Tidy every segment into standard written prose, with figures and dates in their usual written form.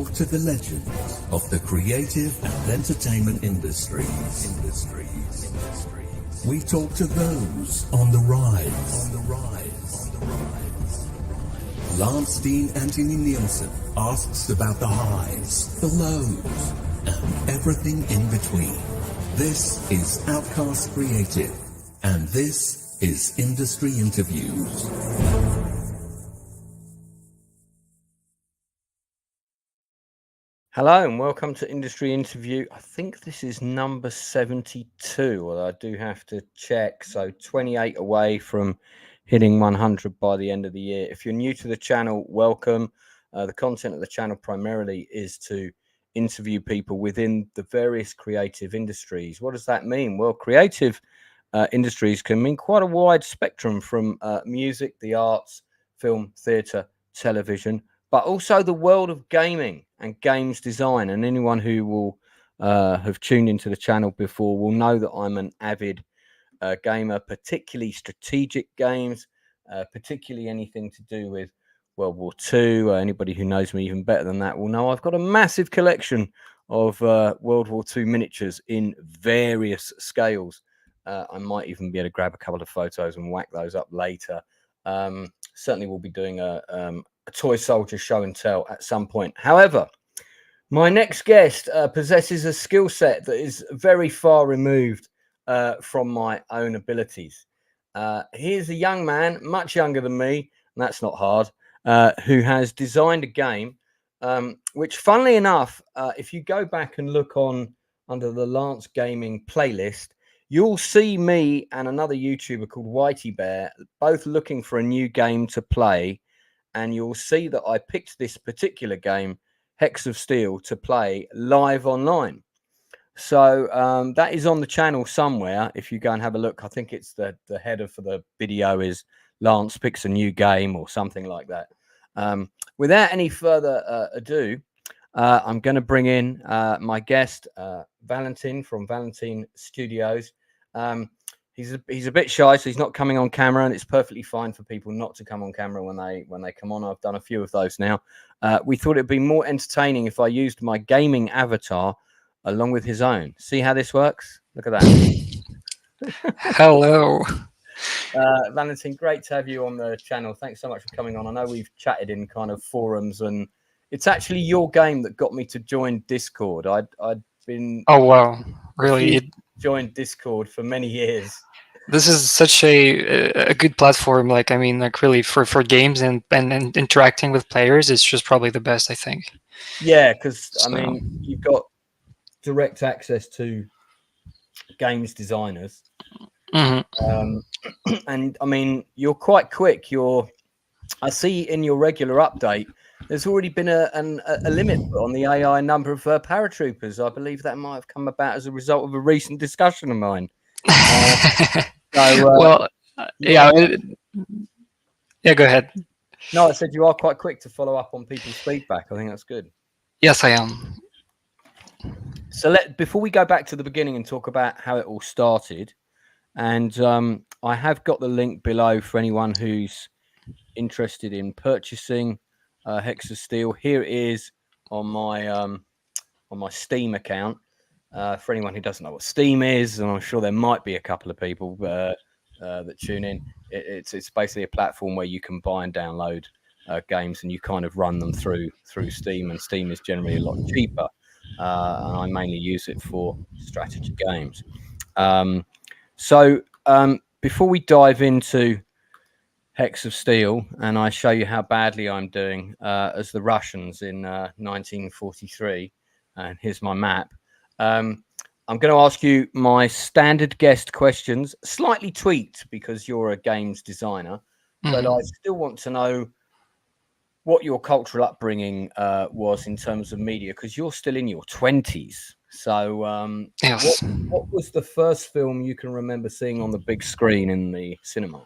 talk to the legends of the creative and entertainment industries. We talk to those on the rise. Lance Dean Anthony Nielsen asks about the highs, the lows, and everything in between. This is Outcast Creative, and this is Industry Interviews. Hello and welcome to Industry Interview. I think this is number 72, although I do have to check. So 28 away from hitting 100 by the end of the year. If you're new to the channel, welcome. The content of the channel primarily is to interview people within the various creative industries. What does that mean? Well, creative industries can mean quite a wide spectrum, from music, the arts, film, theatre, television, but also the world of gaming and games design. And anyone who will have tuned into the channel before will know that I'm an avid gamer, particularly strategic games, particularly anything to do with World War II. Anybody who knows me even better than that will know I've got a massive collection of World War II miniatures in various scales. I might even be able to grab a couple of photos and whack those up later. Certainly we'll be doing a toy soldier show and tell at some point. However, my next guest possesses a skill set that is very far removed from my own abilities. He is a young man, much younger than me, and that's not hard, who has designed a game which, funnily enough, if you go back and look under the Lance Gaming playlist, you'll see me and another YouTuber called Whitey Bear both looking for a new game to play. And you'll see that I picked this particular game, HEX of Steel, to play live online. So that is on the channel somewhere. If you go and have a look, I think it's the header for the video is Lance picks a new game or something like that. Without any further ado, I'm going to bring in my guest, Valentin from Valentin Studios. He's a bit shy, so he's not coming on camera, and it's perfectly fine for people not to come on camera when they come on. I've done a few of those now. We thought it'd be more entertaining if I used my gaming avatar along with his own. See how this works? Look at that. Hello. Valentin, great to have you on the channel. Thanks so much for coming on. I know we've chatted in kind of forums, and it's actually your game that got me to join Discord. I'd been... Oh, wow. Really? Joined Discord for many years. This is such a good platform. Like, I mean, like really for games and interacting with players, it's just probably the best, I think. Yeah, because I mean, you've got direct access to games designers. Mm-hmm. And I mean, you're quite quick. I see in your regular update, there's already been a limit on the AI number of paratroopers. I believe that might have come about as a result of a recent discussion of mine. Well, yeah, go ahead. No, I said you are quite quick to follow up on people's feedback. I think that's good. Yes, I am. So before we go back to the beginning and talk about how it all started, and I have got the link below for anyone who's interested in purchasing HEX of Steel. Here it is on my Steam account. For anyone who doesn't know what Steam is, and I'm sure there might be a couple of people that tune in, it's basically a platform where you can buy and download games, and you kind of run them through Steam, and Steam is generally a lot cheaper. And I mainly use it for strategy games. So before we dive into HEX of Steel, and I show you how badly I'm doing as the Russians in 1943, and here's my map. I'm going to ask you my standard guest questions, slightly tweaked because you're a games designer, but I still want to know what your cultural upbringing was in terms of media, because you're still in your 20s. So yes. What was the first film you can remember seeing on the big screen in the cinema?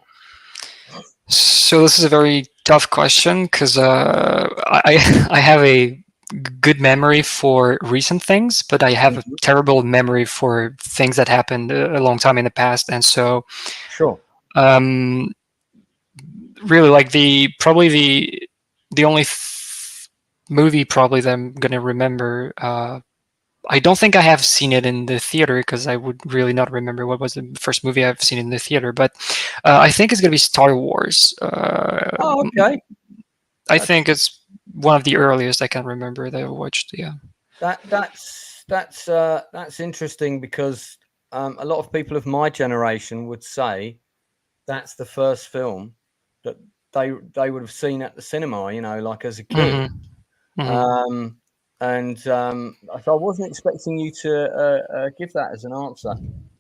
So this is a very tough question, because I have a good memory for recent things, but I have a terrible memory for things that happened a long time in the past. And so sure, really, like the only movie probably that I'm gonna remember. I don't think I have seen it in the theater because I would really not remember what was the first movie I've seen in the theater. But I think it's gonna be Star Wars. Oh, okay. I think it's one of the earliest I can remember that I watched. Yeah. That's interesting because a lot of people of my generation would say that's the first film that they would have seen at the cinema, like as a kid. So I wasn't expecting you to give that as an answer.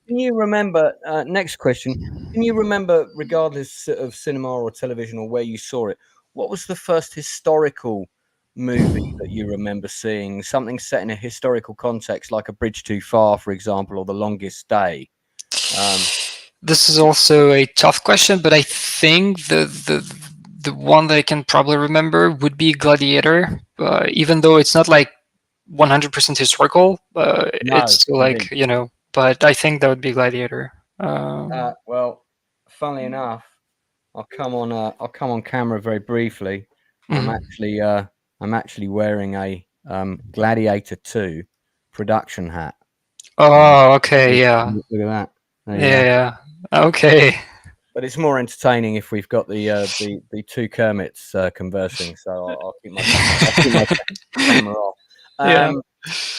Can you remember? Next question. Can you remember, regardless of cinema or television or where you saw it, what was the first historical movie that you remember seeing? Something set in a historical context, like A Bridge Too Far, for example, or The Longest Day. This is also a tough question, but I think the one that I can probably remember would be Gladiator, even though it's not like 100% historical. No, it's still like, but I think that would be Gladiator. Well, funnily enough, I'll come on camera very briefly. I'm actually wearing a Gladiator 2 production hat. Oh, okay, yeah. Look at that. Yeah. Okay. But it's more entertaining if we've got the two Kermits conversing. So I'll keep my camera off. Yeah.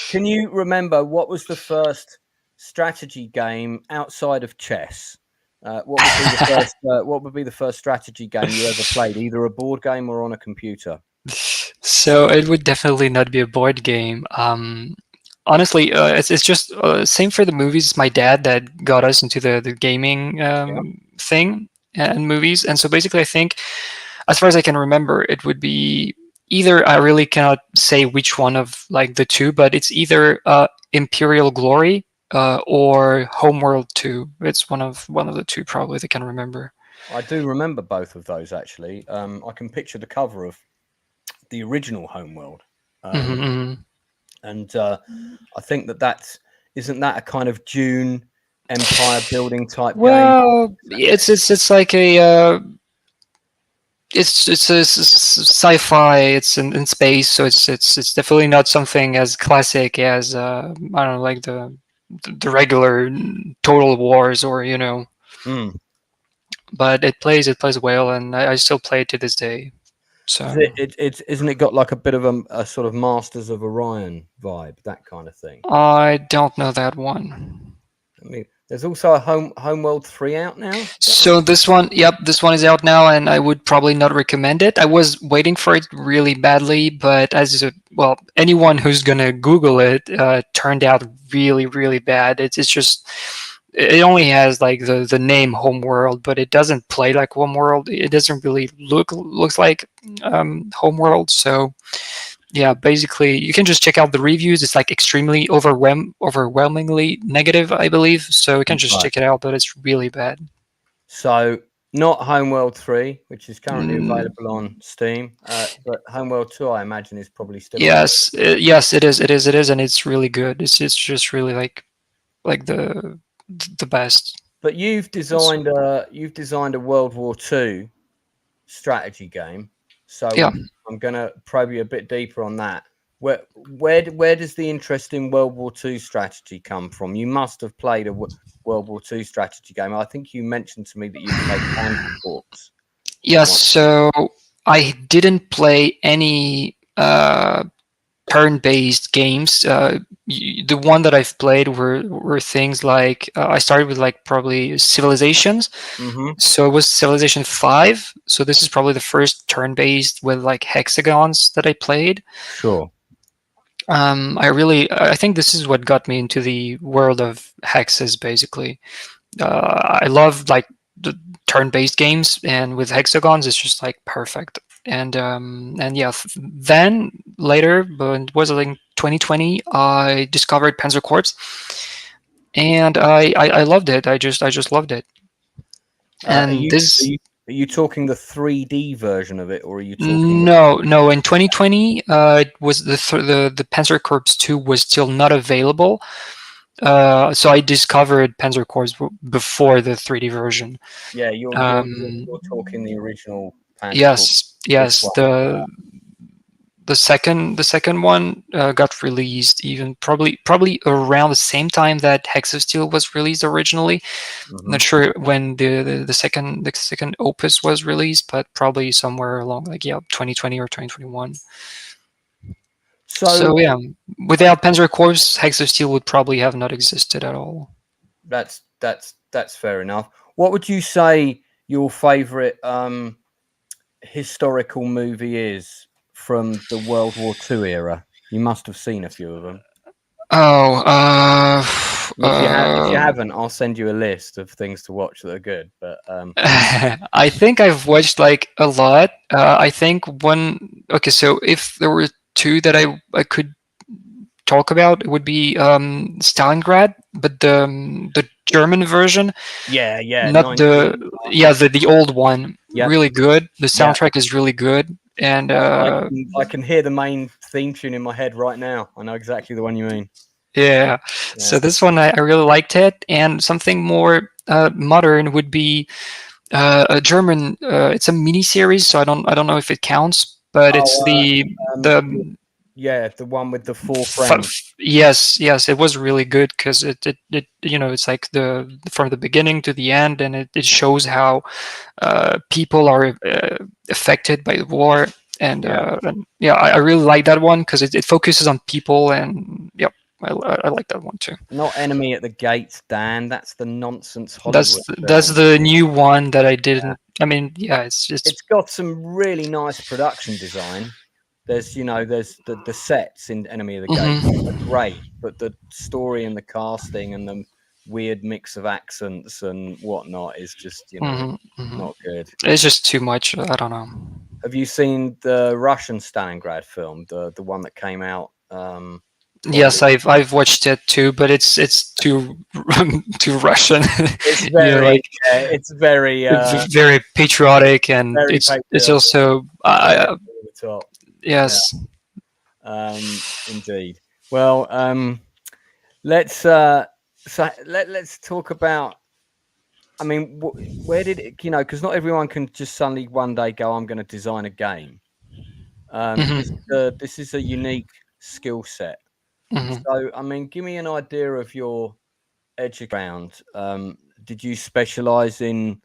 Can you remember what was the first strategy game outside of chess? What would be the first strategy game you ever played, either a board game or on a computer? So it would definitely not be a board game. Honestly, it's just same for the movies. It's my dad that got us into the gaming thing and movies. And so basically, I think, as far as I can remember, it would be either, I really cannot say which one of like the two, but it's either Imperial Glory or Homeworld 2. It's one of the two probably that I can remember. I do remember both of those actually. I can picture the cover of the original Homeworld. And I think isn't that a kind of Dune empire building type game? Well, it's like a it's a sci-fi. It's in space, so it's definitely not something as classic as I don't know, like the regular Total Wars or But it plays well, and I still play it to this day. So isn't it got like a bit of a sort of Masters of Orion vibe, that kind of thing? I don't know that one. I mean, there's also a Homeworld 3 out now. So this one is out now, and I would probably not recommend it. I was waiting for it really badly, but anyone who's gonna Google it turned out really, really bad. It's just, it only has like the name Homeworld, but it doesn't play like Homeworld. It doesn't really looks like Homeworld. So yeah, basically you can just check out the reviews. It's like extremely overwhelmingly negative, I believe. So you can just check it out, but it's really bad. So not Homeworld 3, which is currently available on Steam, but Homeworld 2, I imagine, is probably still. Yes, yes, it is, and it's really good. It's just really like the best. But you've designed a World War II strategy game, so yeah. I'm going to probe you a bit deeper on that. Where does the interest in World War II strategy come from? You must have played a World War II strategy game. I think you mentioned to me that you played Panzer Corps. Yes, so I didn't play any turn-based games. The one that I've played were things like I started with like probably Civilizations. So it was Civilization 5. So this is probably the first turn-based with like hexagons that I played. Sure. I think this is what got me into the world of hexes. Basically, I love like the turn-based games, and with hexagons, it's just like perfect. And yeah, then later, but it was like 2020, I discovered Panzer Corps, and I loved it. I just loved it. And are you talking the 3D version of it, or are you talking? No. In 2020, it was the Panzer Corps 2 was still not available. So I discovered Panzer Corps before the 3D version. Yeah, you're talking the original Panzer Corps. Yes, the second one got released even probably around the same time that Hex of Steel was released originally. Mhm. Not sure when the second opus was released, but probably somewhere along like 2020 or 2021. So So yeah, without Panzer Corps, Hex of Steel would probably have not existed at all. that's fair enough. What would you say your favorite historical movie is from the World War II era? You must have seen a few of them. Oh, And if you haven't, I'll send you a list of things to watch that are good. But I think I've watched like a lot. I think one. Okay, so if there were two that I could talk about, it would be Stalingrad, but the German version, yeah, not 19. the old one. Yeah, Really good. The yeah. soundtrack is really good, and I can hear the main theme tune in my head right now. I know exactly the one you mean. yeah. So Yeah. this one I really liked it, and something more modern would be a German. It's a mini series, so I don't know if it counts, but it's Oh, um, the yeah, the one with the four friends. yes, it was really good because it it's like the from the beginning to the end, and it shows how people are affected by the war, and yeah, I really like that one because it focuses on people, and yep, I like that one too. Not Enemy at the Gates, Dan. That's the nonsense That's Hollywood that's film. the new one that I didn't. I mean, yeah, it's It's got some really nice production design. There's the sets in Enemy of the Gates are mhm, great, but the story and the casting and the weird mix of accents and whatnot is just mhm. not good. It's just too much. I don't know. Have you seen the Russian Stalingrad film, the one that came out Yes, probably? I've watched it too, but it's too too Russian. It's Like it's very very patriotic, and very it's patriotic, also very over the top. Yeah, yes. indeed. Well, let's let's talk about. I mean, where did it? Because not everyone can just suddenly one day go, "I'm going to design a game." Mhm, This is a unique skill set. mhm. So, I mean, give me an idea of your education ground. Did you specialize in,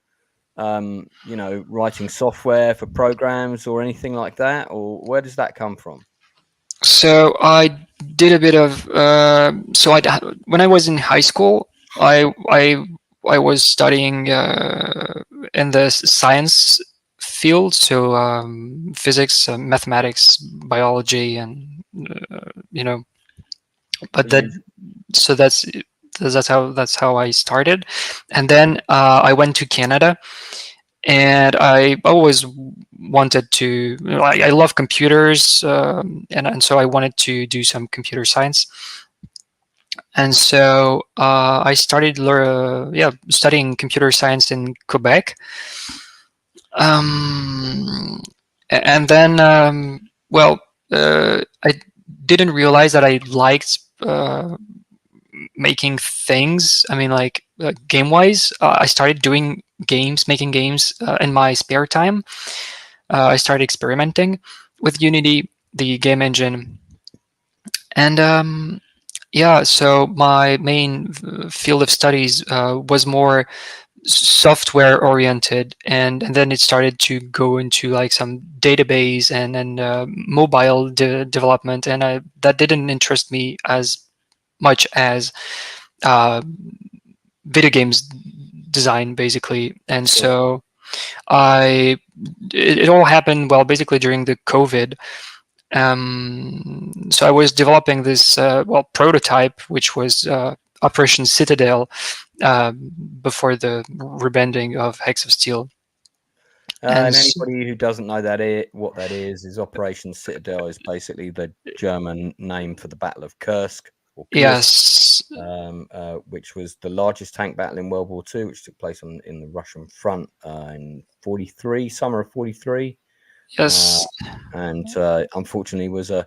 writing software for programs or anything like that, or where does that come from? So I did a bit of when I was in high school, I was studying in the science field, so physics, mathematics, biology, and you know, but that Usually, so that's how I started, and then I went to Canada, and I always wanted to. I love computers, and so I wanted to do some computer science, and so I started studying computer science in Quebec, and then I didn't realize that I liked. Making things. I mean, like game wise, I started doing games, making games in my spare time. I started experimenting with Unity, the game engine, and yeah. So my main field of studies was more software oriented, and then it started to go into like some database and mobile development, and that didn't interest me as much as uh, video games design basically. And sure. so I it all happened well basically during the COVID. So I was developing this prototype, which was Operation Citadel, before the rebranding of Hex of Steel. And And anybody who doesn't know what that is Operation Citadel is basically the German name for the Battle of Kursk or Kursk, yes, which was the largest tank battle in World War II, which took place in the Russian front in '43, summer of '43, yes, and unfortunately was a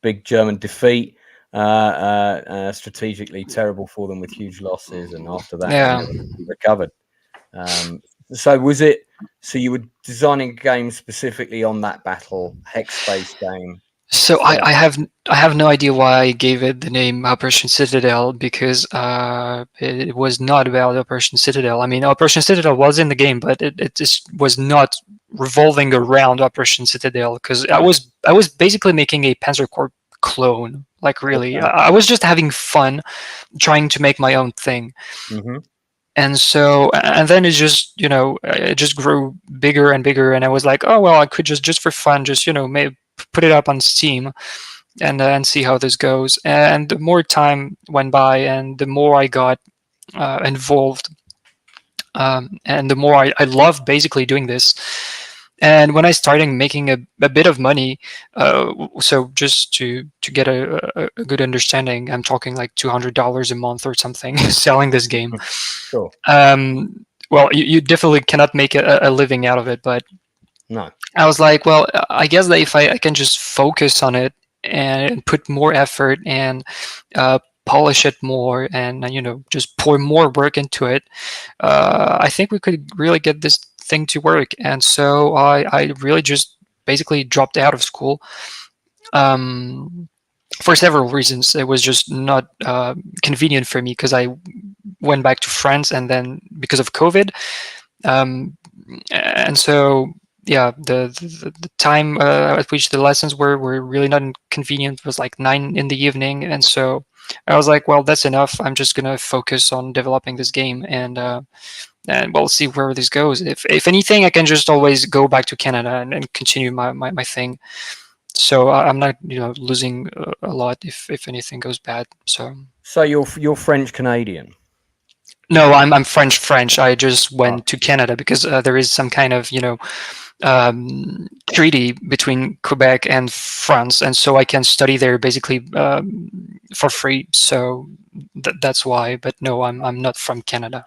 big German defeat. Strategically terrible for them with huge losses, and after that they yeah. never recovered. So was it? So you were designing a game specifically on that battle, hex-based game? So I have no idea why I gave it the name Operation Citadel, because it was not about Operation Citadel. I mean, Operation Citadel was in the game, but it just was not revolving around Operation Citadel, because I was basically making a Panzer Corps clone. Like, really, Okay. I was just having fun trying to make my own thing. Hmm. And so, and then it just, it just grew bigger and bigger, and I was like, oh well, I could just for fun, just, maybe put it up on Steam and see how this goes. And the more time went by, and the more I got involved, and the more I love basically doing this. And when I started making a bit of money, so just to get a good understanding, I'm talking like $200 a month or something selling this game. Sure. Well, you definitely cannot make a living out of it, but No. I was like, well, I guess that if I can just focus on it and put more effort and polish it more, and just pour more work into it, I think we could really get this thing to work. And so I really just basically dropped out of school, for several reasons. It was just not convenient for me, because I went back to France, and then because of COVID, and so yeah, the time at which the lessons were really not convenient. It was like 9 in the evening, and so I was like, well, that's enough. I'm just gonna focus on developing this game, and we'll see where this goes. If anything, I can just always go back to Canada and continue my thing. So I'm not losing a lot if anything goes bad. So you're French Canadian. No, I'm French. I just went to Canada because there is some kind of treaty between Quebec and France, and so I can study there basically for free. So that's why. But no, I'm not from Canada.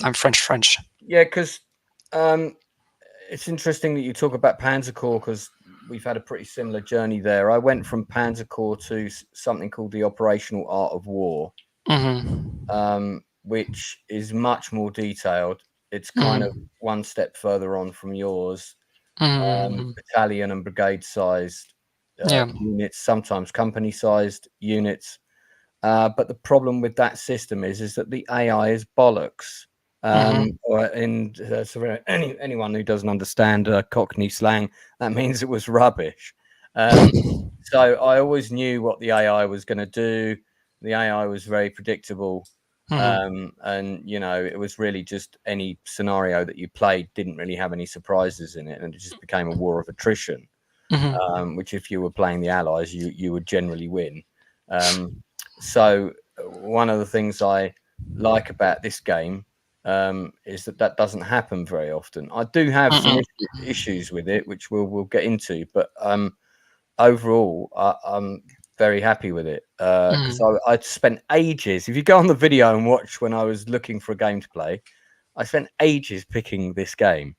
I'm French. Yeah, because it's interesting that you talk about Panzer Corps, because we've had a pretty similar journey there. I went from Panzer Corps to something called the Operational Art of War, which is much more detailed. It's kind of one step further on from yours. Battalion and brigade sized units, sometimes company sized units. But the problem with that system is that the AI is bollocks. So anyone who doesn't understand Cockney slang, that means it was rubbish. So I always knew what the AI was going to do. The AI was very predictable. And it was really just any scenario that you played didn't really have any surprises in it, and it just became a war of attrition. Which, if you were playing the Allies, you would generally win. So one of the things I like about this game is that doesn't happen very often. I do have some issues with it, which we'll get into, but overall, I'm very happy with it, because I spent ages. If you go on the video and watch when I was looking for a game to play, I spent ages picking this game.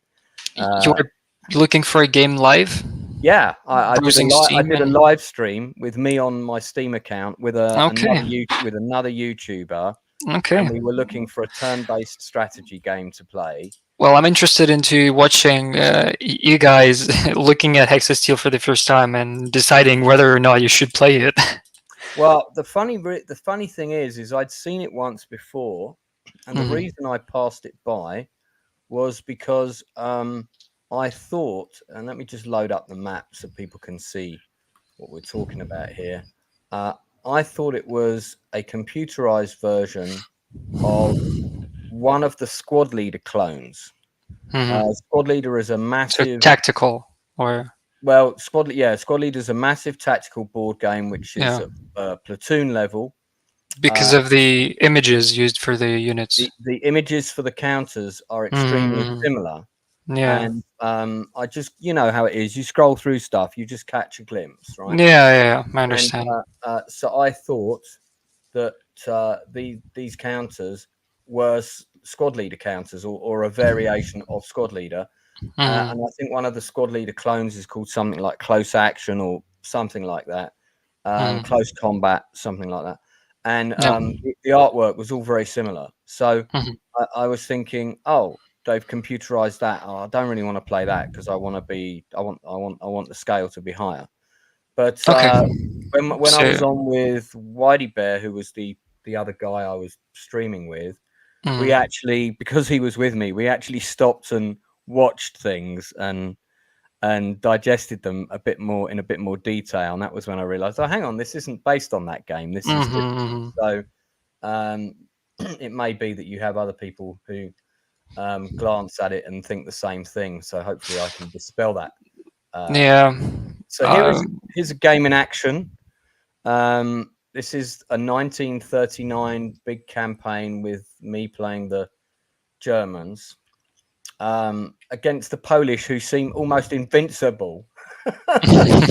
You were looking for a game live? Yeah, I did a and... live stream with me on my Steam account with another YouTuber. Okay. And we were looking for a turn-based strategy game to play. Well, I'm interested into watching you guys looking at HEX of Steel for the first time and deciding whether or not you should play it. Well, the funny thing is I'd seen it once before, and the reason I passed it by was because I thought, and let me just load up the map so people can see what we're talking about here. I thought it was a computerized version of one of the Squad Leader clones. Squad Leader is a massive... So tactical, or... Well, Squad Leader is a massive tactical board game, which is platoon level. Because of the images used for the units. The images for the counters are extremely similar. Yeah. And I just, you know how it is. You scroll through stuff, you just catch a glimpse, right? Yeah, I understand. And, so I thought that these counters were Squad Leader counters, or a variation of Squad Leader. And I think one of the Squad Leader clones is called something like Close Action or something like that. Close Combat, something like that. And the artwork was all very similar. So I was thinking, oh, they've computerized that. Oh, I don't really want to play that because I want the scale to be higher. But Okay. when I So, was on with Whitey Bear, who was the other guy I was streaming with, we mm, actually, because he was with me, we actually stopped and watched things and digested them in a bit more detail. And that was when I realized, oh, hang on, this isn't based on that game. This is different. mhm. So it may be that you have other people who glance at it and think the same thing. So hopefully I can dispel that. Yeah. So here's a game in action. This is a 1939 big campaign with me playing the Germans against the Polish, who seem almost invincible. I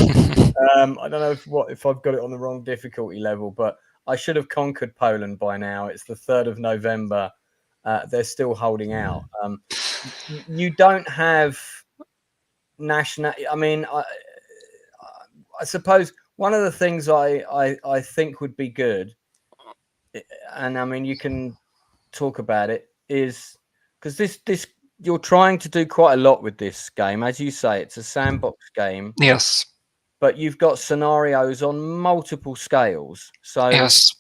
don't know if I've got it on the wrong difficulty level, but I should have conquered Poland by now. It's the 3rd of November. They're still holding out. You don't have national. I mean, I suppose one of the things I think would be good, and I mean you can talk about it, is because this you're trying to do quite a lot with this game. As you say, it's a sandbox game, Yes. but you've got scenarios on multiple scales. So Yes.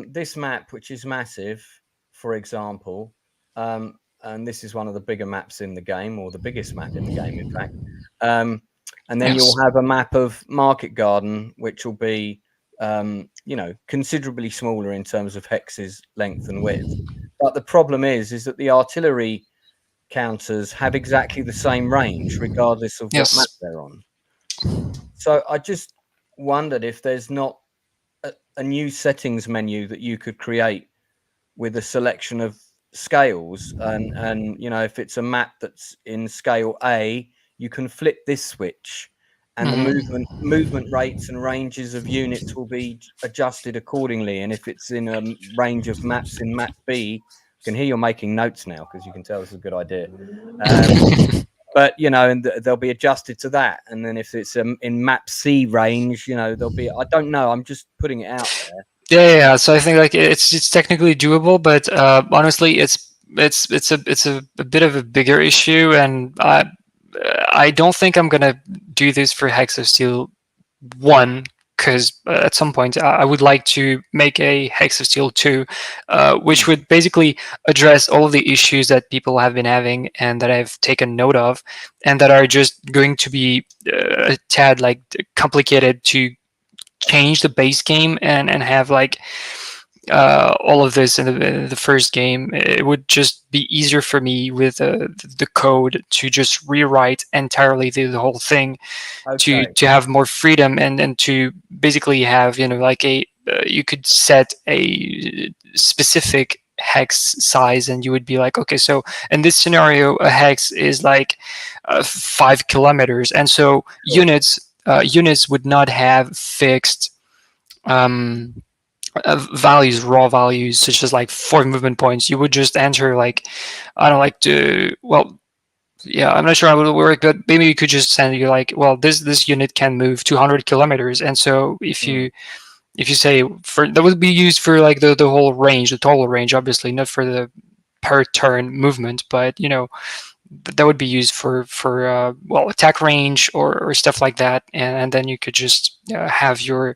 this map, which is massive, for example, and this is one of the bigger maps in the game, or the biggest map in the game, in fact. And then Yes. you'll have a map of Market Garden, which will be, considerably smaller in terms of hexes length and width. But the problem is that the artillery counters have exactly the same range, regardless of what Yes. map they're on. So I just wondered if there's not a new settings menu that you could create with a selection of scales, and if it's a map that's in scale A, you can flip this switch, and the movement rates and ranges of units will be adjusted accordingly. And if it's in a range of maps in map B, I can hear you're making notes now because you can tell this is a good idea. But and they'll be adjusted to that. And then if it's in map C range, there'll be, I don't know, I'm just putting it out there. Yeah. So I think like it's technically doable, but honestly, it's a bit of a bigger issue, and I don't think I'm gonna do this for Hex of Steel 1, because at some point I would like to make a Hex of Steel 2, which would basically address all of the issues that people have been having and that I've taken note of, and that are just going to be a tad like complicated to change the base game and have like all of this in the first game. It would just be easier for me with the code to just rewrite entirely the whole thing, Okay. to have more freedom, and to basically have like you could set a specific hex size, and you would be like, okay, so in this scenario a hex is like 5 kilometers, and so Sure. units would not have fixed values, raw values, such as like 4 movement points. You would just enter like, I don't like to, well, yeah, I'm not sure how it would work, but maybe you could just send you like, well, this unit can move 200 kilometers, and so if you say for that would be used for like the whole range, the total range, obviously not for the per turn movement, but that would be used for well, attack range or stuff like that, and then you could just have your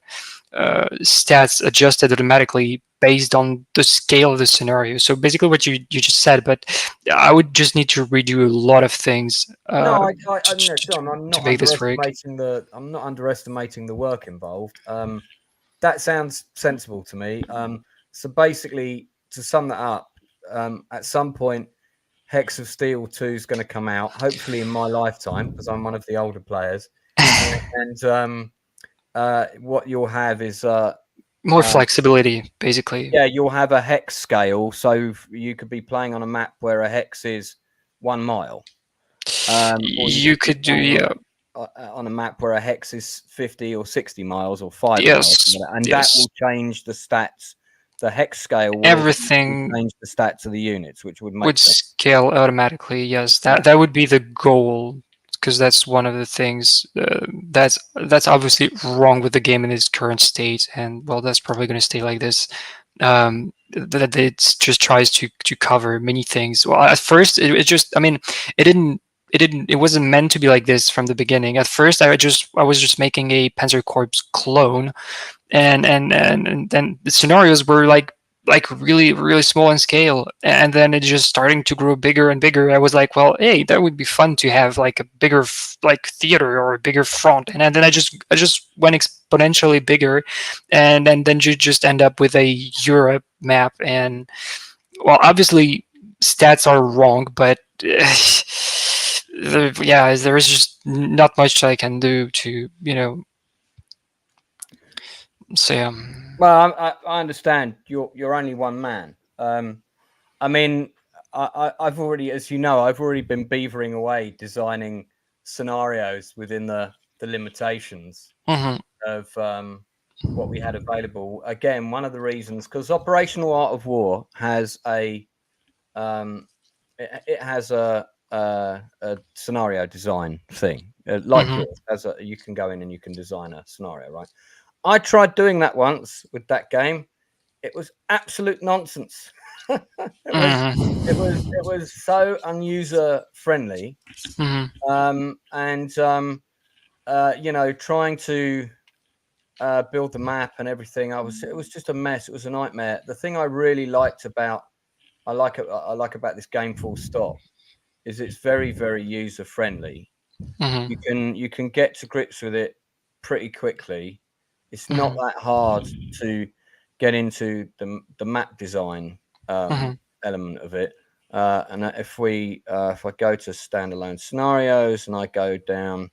stats adjusted automatically based on the scale of the scenario. So basically what you just said, but I would just need to redo a lot of things No, I'm to not make this work. I'm not underestimating the work involved. That sounds sensible to me. So basically, to sum that up, at some point, Hex of Steel 2 is going to come out, hopefully in my lifetime, because I'm one of the older players. And what you'll have is More flexibility, basically. yeah, you'll have a hex scale, so you could be playing on a map where a hex is 1 mile. Or You could do, yeah. on a map where a hex is 50 or 60 miles or 5 Yes. miles, and Yes. that will change the stats. The hex scale will Everything change the stats of the units, which would make would sense. scale automatically. Yes, that would be the goal, because that's one of the things that's obviously wrong with the game in its current state, and well, that's probably going to stay like this. That it just tries to cover many things. Well, at first it just, I mean, it didn't it wasn't meant to be like this from the beginning. At first, I was just making a Panzer Corps clone, and then the scenarios were like really small in scale, and then it just starting to grow bigger and bigger. I was like, well, hey, that would be fun to have like a bigger like theater or a bigger front, and then I just went exponentially bigger, and then you just end up with a Europe map. And well, obviously stats are wrong, but yeah, there is just not much I can do to say. Well, I understand you're only one man. I mean, I've already, as you know, I've already been beavering away designing scenarios within the limitations of what we had available. Again, one of the reasons, because Operational Art of War has it has a scenario design thing, like yours. You can go in and you can design a scenario, right? I tried doing that once with that game. It was absolute nonsense. It was so unuser friendly, and trying to build the map and everything. It was just a mess. It was a nightmare. The thing I really liked about this game, full stop, is it's very, very user friendly. You can get to grips with it pretty quickly. It's not that hard to get into the map design element of it. And if I go to standalone scenarios and I go down,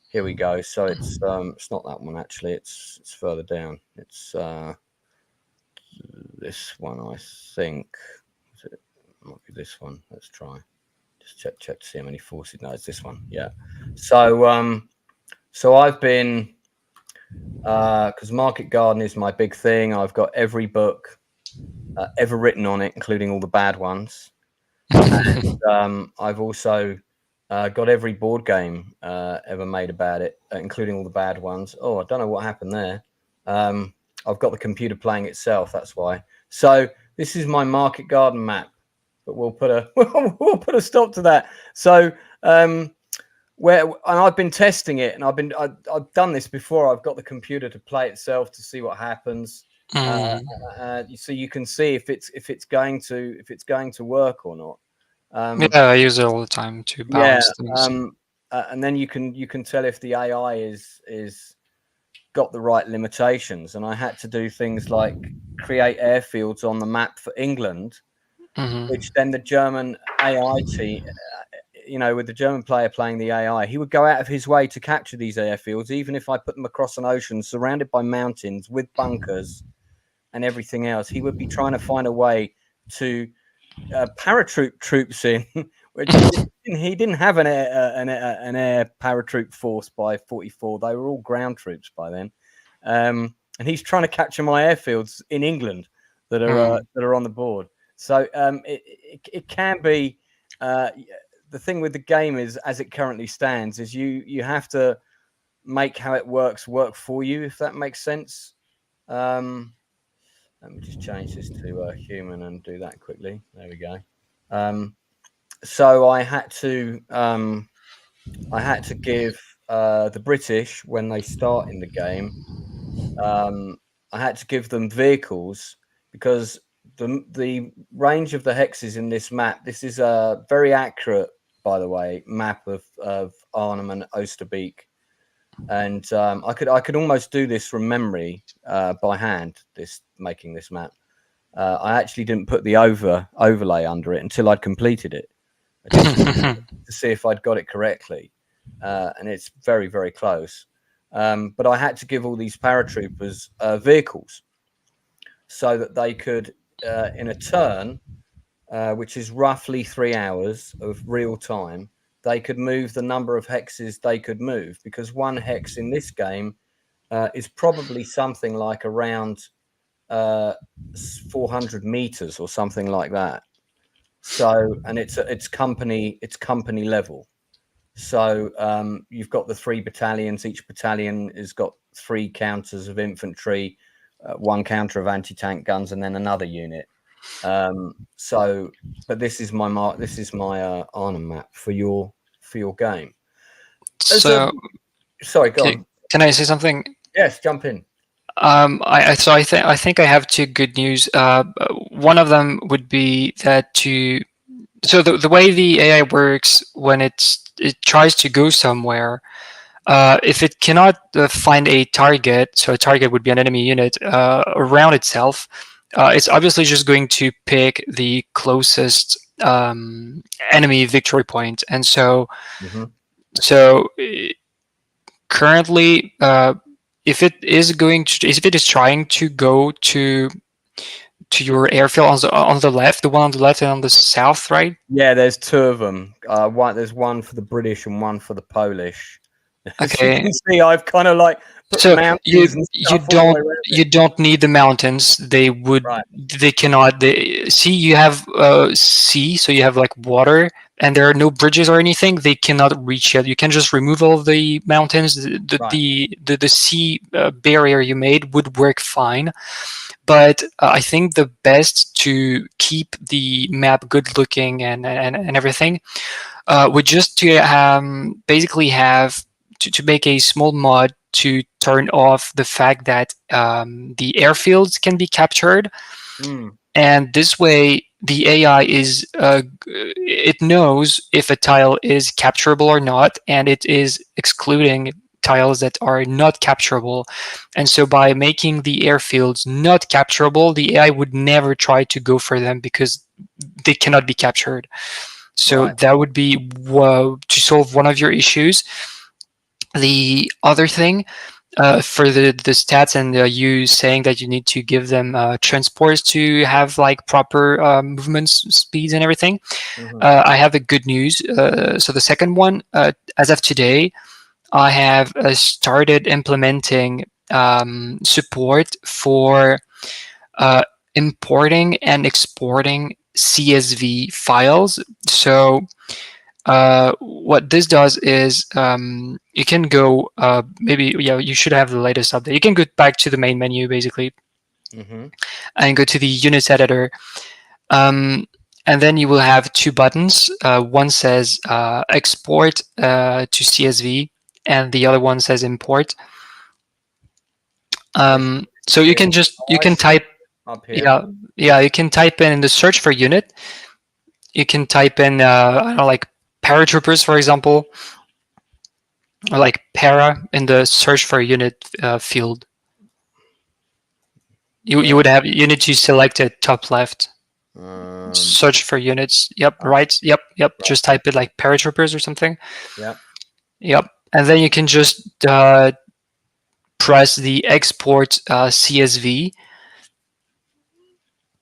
here we go. So it's not that one actually. It's further down. It's this one, I think. It might be this one. Let's try. Just check to see how many forces. No, it's this one. Yeah. So I've been, because Market Garden is my big thing. I've got every book ever written on it, including all the bad ones. And I've also got every board game ever made about it, including all the bad ones. Oh, I don't know what happened there. I've got the computer playing itself. That's why. So this is my Market Garden map, but we'll put a stop to that. So and I've been testing it, and I've done this before. I've got the computer to play itself to see what happens. So you can see if it's going to work or not. Yeah, I use it all the time to balance things. And then you can tell if the AI is got the right limitations. And I had to do things like create airfields on the map for England, which then the German AI team, with the German player playing the AI, he would go out of his way to capture these airfields, even if I put them across an ocean surrounded by mountains with bunkers and everything else. He would be trying to find a way to paratroop troops in, which he didn't have an air paratroop force by 44. They were all ground troops by then, and he's trying to capture my airfields in England that are on the board. So it can be. The thing with the game is, as it currently stands, is you have to make how it work for you, if that makes sense. Let me just change this to human and do that quickly. There we go. So I had to give the British, when they start in the game, I had to give them vehicles, because the range of the hexes in this map. This is a very accurate, by the way, map of Arnhem and Oosterbeek. And I could almost do this from memory by hand. Making this map, I actually didn't put the overlay under it until I'd completed it, to see if I'd got it correctly, and it's very, very close. But I had to give all these paratroopers vehicles, so that they could, in a turn, which is roughly 3 hours of real time, they could move the number of hexes they could move, because one hex in this game is probably something like around 400 meters or something like that. So, and it's company level. So you've got the 3 battalions. Each battalion has got 3 counters of infantry, 1 counter of anti-tank guns, and then another unit. But this is my Arnhem map for your for your game. So, Sorry, go on. can I say something? Yes, jump in. I think I have two good news. One of them would be that the way the AI works when it tries to go somewhere, if it cannot find a target, so a target would be an enemy unit around itself, it's obviously just going to pick the closest enemy victory point, and so so currently, if it is trying to go to your airfield on the left, the one on the left and on the south, right? Yeah, there's two of them. There's one for the British and one for the Polish. As you Okay. can see, I've kind of like put So mountains and stuff all the way around you don't need the mountains. They cannot. See, you have sea, so you have like water, and there are no bridges or anything. They cannot reach it. You can just remove all the mountains. The sea barrier you made would work fine. But I think the best to keep the map good looking and everything would just to basically have to make a small mod to turn off the fact that the airfields can be captured. And this way the AI it knows if a tile is capturable or not, and it is excluding tiles that are not capturable. And so by making the airfields not capturable, the AI would never try to go for them because they cannot be captured. So that would be to solve one of your issues. The other thing for the stats and you saying that you need to give them transports to have like proper movements, speeds and everything, I have a good news. So the second one, as of today, I have started implementing support for importing and exporting CSV files. So what this does is you can go you should have the latest update. You can go back to the main menu basically and go to the units editor, and then you will have two buttons. One says export to CSV and the other one says import. So you can type up here. You can type in the search for unit. You can type in I don't know, like paratroopers, for example, or like para in the search for unit field. You need to select it top left. Search for units. Yep. Right. Yep. Just type it like paratroopers or something. Yep. And then you can just press the export CSV.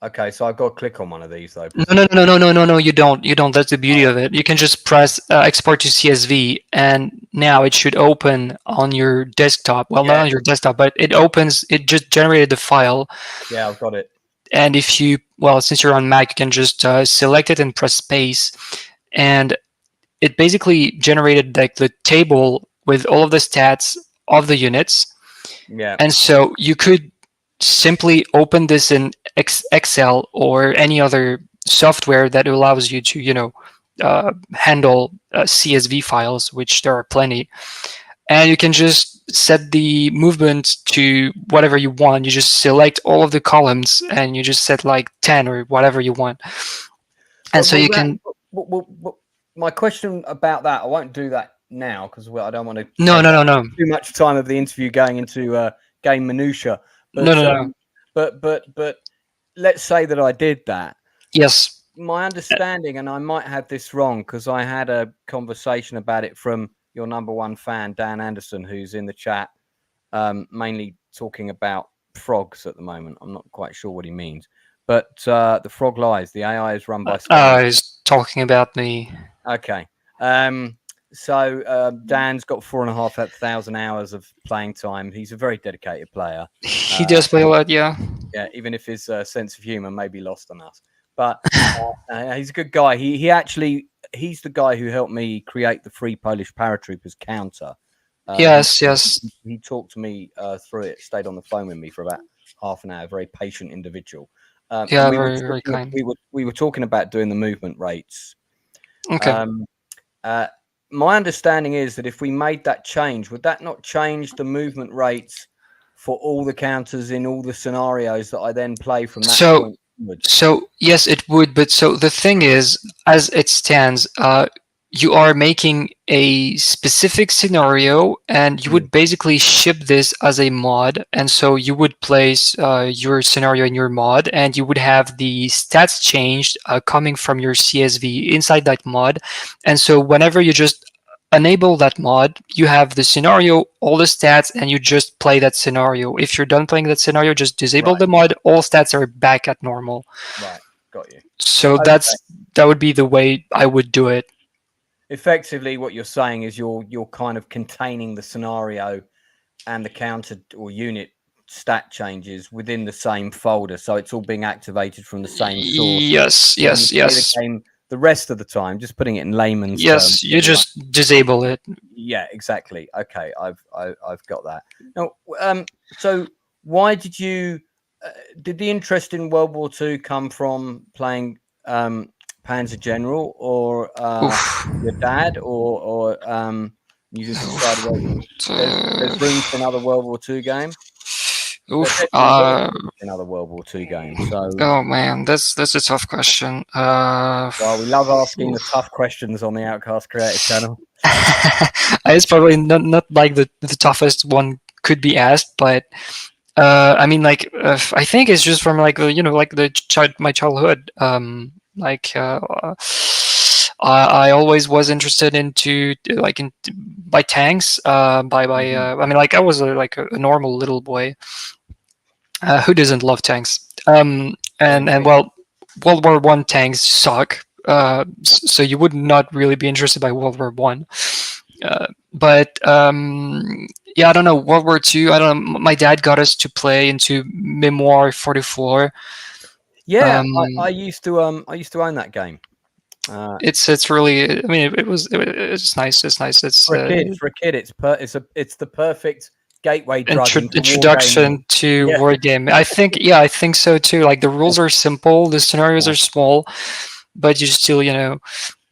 Okay, so I've got to click on one of these though. No, you don't. That's the beauty of it. You can just press export to CSV, and now it should open on your desktop. Well, not on your desktop, but it opens. It just generated the file. Yeah, I've got it. And if you, since you're on Mac, you can just select it and press space, and it basically generated like the table with all of the stats of the units. Yeah. And so you could simply open this in Excel or any other software that allows you to, handle CSV files, which there are plenty. And you can just set the movement to whatever you want. You just select all of the columns and you just set like 10 or whatever you want. And so you can. My question about that, I won't do that now because I don't want to. No. Too much time of the interview going into game minutia. But, But let's say that I did that. Yes. My understanding, and I might have this wrong because I had a conversation about it from your number one fan, Dan Anderson, who's in the chat, mainly talking about frogs at the moment. I'm not quite sure what he means. But the frog lies. The AI is run by... he's talking about me. Okay. So Dan's got 4,500 hours of playing time. He's a very dedicated player. He does play a lot, yeah. Yeah, even if his sense of humor may be lost on us. But he's a good guy. He's the guy who helped me create the free Polish paratroopers counter. Yes. He talked to me through it, stayed on the phone with me for about half an hour, very patient individual. Very kind. We were talking about doing the movement rates. Okay. my understanding is that if we made that change, would that not change the movement rates for all the counters in all the scenarios that I then play from that So point onwards? So yes, it would. But so the thing is, as it stands, you are making a specific scenario, and you would basically ship this as a mod. And so you would place your scenario in your mod, and you would have the stats changed coming from your CSV inside that mod. And so whenever you just enable that mod, you have the scenario, all the stats, and you just play that scenario. If you're done playing that scenario, just disable Right. the mod, all stats are back at normal. Right, got you. So Okay. that would be the way I would do it. Effectively, what you're saying is you're kind of containing the scenario and the counter or unit stat changes within the same folder, so it's all being activated from the same source. Yes, When yes, you play yes. the game the rest of the time, just putting it in layman's Yes, terms. you just disable it. Yeah, exactly. Okay, I've got that. Now, so why did you did the interest in World War II come from playing Panzer General, or your dad, or you just decided, well, there's room for another World War II game? Oof. Another World War II game. So, Oh man, that's a tough question. well, we love asking the tough questions on the Outcast Creative channel. It's probably not like the toughest one could be asked, but I mean, like, I think it's just from like like my childhood. I always was interested into like by tanks. I mean, like I was like a normal little boy. Who doesn't love tanks? And well, World War One tanks suck. So you would not really be interested by World War One. But yeah, I don't know. World War Two. I don't know. My dad got us to play into Memoir 44. Yeah, I used to own that game. It's really. I mean, it's nice. It's nice. It's for a kid. It's the perfect gateway drug into introduction to Yeah. war game. I think I think so too. Like the rules are simple, the scenarios are small, but you still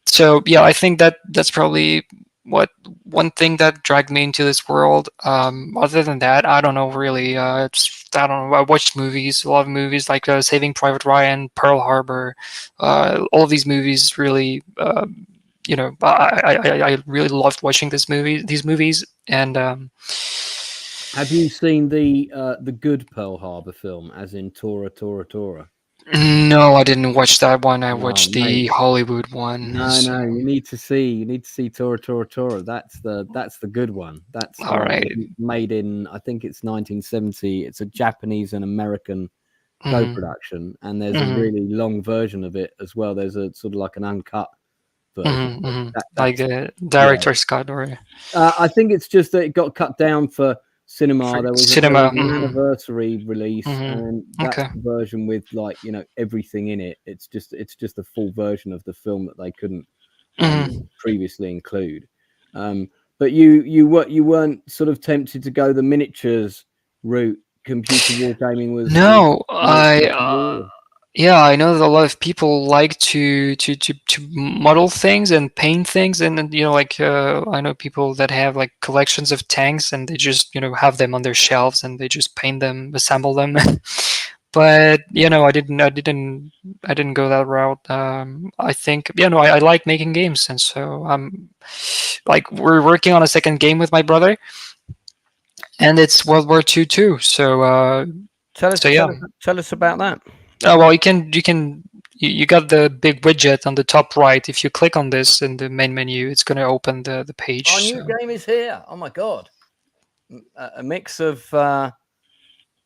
So yeah, I think that's probably one thing that dragged me into this world. Other than that, I don't know really. I don't know. I watched movies, a lot of movies like Saving Private Ryan, Pearl Harbor. All of these movies really. I really loved watching these movies, and have you seen the good Pearl Harbor film, as in Tora Tora Tora? No, I didn't watch that one. I watched the mate. Hollywood one. No, you need to see Tora Tora Tora. That's the good one. That's all right. Made in, I think it's 1970. It's a Japanese and American co-production, and there's a really long version of it as well. There's a sort of like an uncut version, like a director's cut, or I think it's just that it got cut down for cinema. There was an anniversary release, and that's the version with like everything in it. It's just a full version of the film that they couldn't previously include. But you weren't sort of tempted to go the miniatures route. Computer wargaming was yeah, I know that a lot of people like to model things and paint things, and like I know people that have like collections of tanks, and they just have them on their shelves, and they just paint them, assemble them. But I didn't go that route. I think I like making games, and so like we're working on a second game with my brother, and it's World War II too. So tell us about that. Oh well, you got the big widget on the top right. If you click on this in the main menu, it's going to open the page. Our new game is here. Oh my god! A mix of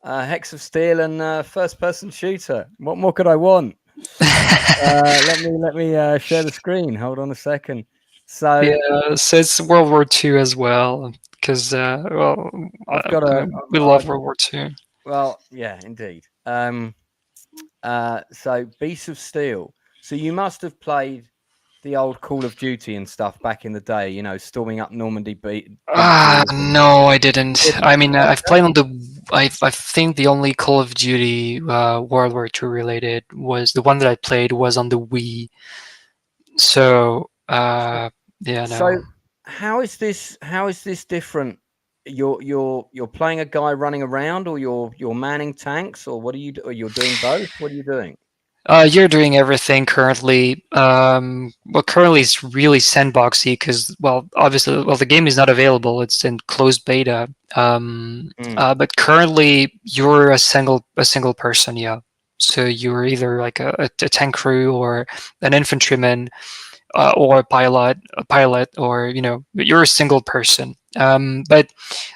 Hex of Steel and first-person shooter. What more could I want? Let me share the screen. Hold on a second. So yeah, so it's World War II as well, because we love World War II. Well, yeah, indeed. So Beasts of Steel. So you must have played the old Call of Duty and stuff back in the day, storming up Normandy beach. No, I didn't. I mean, I've played on I think the only Call of Duty World War II related was the one that I played was on the Wii. So yeah, no. how is this different? You're playing a guy running around, or you're manning tanks, or what are you? Or you're doing both? What are you doing? You're doing everything currently. Well, currently it's really sandboxy because, well, obviously, well, the game is not available. It's in closed beta. But currently you're a single person. Yeah. So you're either like a tank crew or an infantryman, or a pilot, or you're a single person. But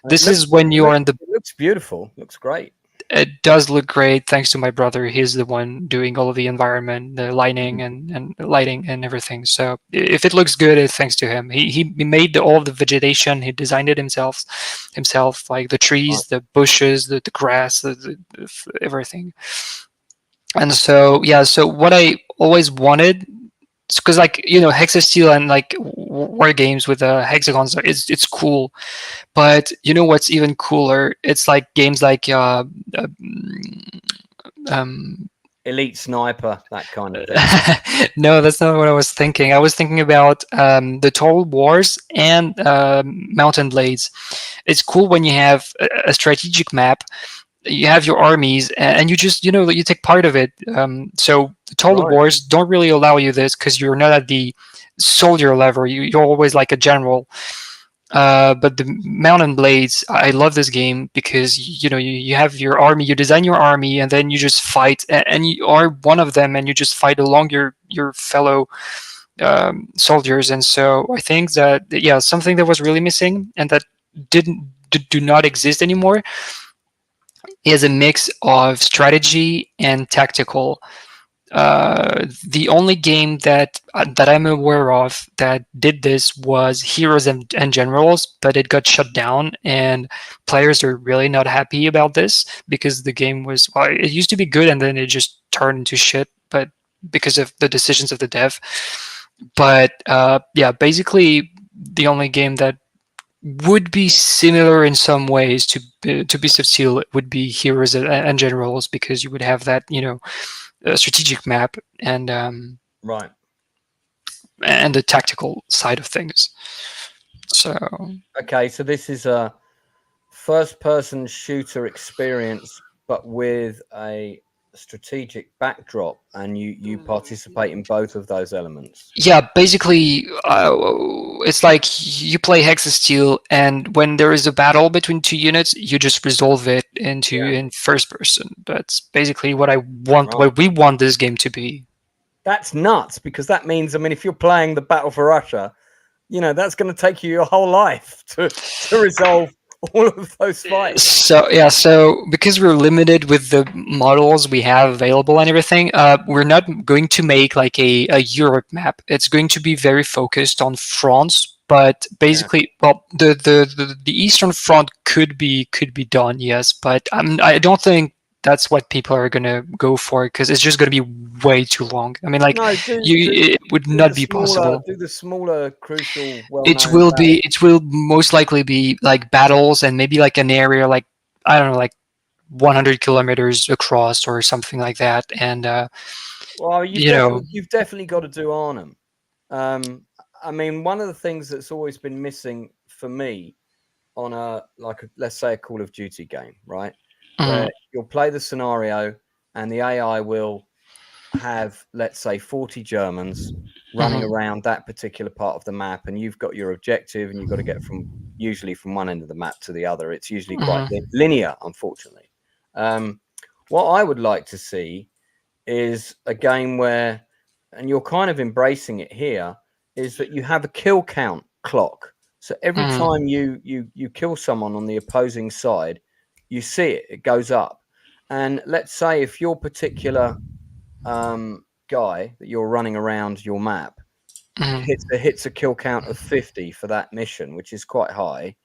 this is when you are in the. It looks beautiful. Looks great. It does look great thanks to my brother. He's the one doing all of the environment, the lighting and lighting and everything. So if it looks good, it's thanks to him. He made all of the vegetation. He designed it himself, like the trees, the bushes, the grass, everything. And so yeah, so what I always wanted, because like Hex of Steel and like war games with hexagons, it's cool. But you know what's even cooler? It's like games like Elite Sniper, that kind of thing. No, that's not what I was thinking. I was thinking about the Total Wars and Mountain Blades. It's cool when you have a strategic map. You have your armies, and you just you take part of it. So the Total Wars don't really allow you this because you're not at the soldier level. You're always like a general. But the Mountain Blades, I love this game because you have your army, you design your army, and then you just fight, and you are one of them, and you just fight along your fellow soldiers. And so I think that something that was really missing and that do not exist anymore is a mix of strategy and tactical. The only game that I'm aware of that did this was Heroes and Generals, but it got shut down, and players are really not happy about this because the game was, well, it used to be good and then it just turned into shit, but because of the decisions of the dev. But basically the only game that would be similar in some ways to Beast of Steel would be Heroes and Generals, because you would have that strategic map and right, and the tactical side of things. So okay, so this is a first-person shooter experience, but with a strategic backdrop, and you participate in both of those elements. Yeah, basically, it's like you play Hex of Steel, and when there is a battle between two units, you just resolve it in first person. That's basically what I want. What we want this game to be. That's nuts, because that means, I mean, if you're playing the Battle for Russia, that's going to take you your whole life to resolve all of those fights. So because we're limited with the models we have available and everything, we're not going to make like a Europe map. It's going to be very focused on France, but basically, well, the Eastern Front could be done, yes, but I don't think that's what people are gonna go for, because it's just gonna be way too long. I mean, like, it would not be possible. Do the smaller, crucial, It will most likely be like battles, and maybe like an area like, I don't know, like 100 kilometers across or something like that. And well, you've definitely got to do Arnhem. I mean, one of the things that's always been missing for me on let's say a Call of Duty game, right? Where you'll play the scenario and the AI will have, let's say, 40 Germans running around that particular part of the map, and you've got your objective, and you've got to get usually from one end of the map to the other. It's usually quite linear, unfortunately. What I would like to see is a game where, and you're kind of embracing it here, is that you have a kill count clock. So every time you kill someone on the opposing side, you see it goes up. And let's say if your particular guy that you're running around your map hits a kill count of 50 for that mission, which is quite high,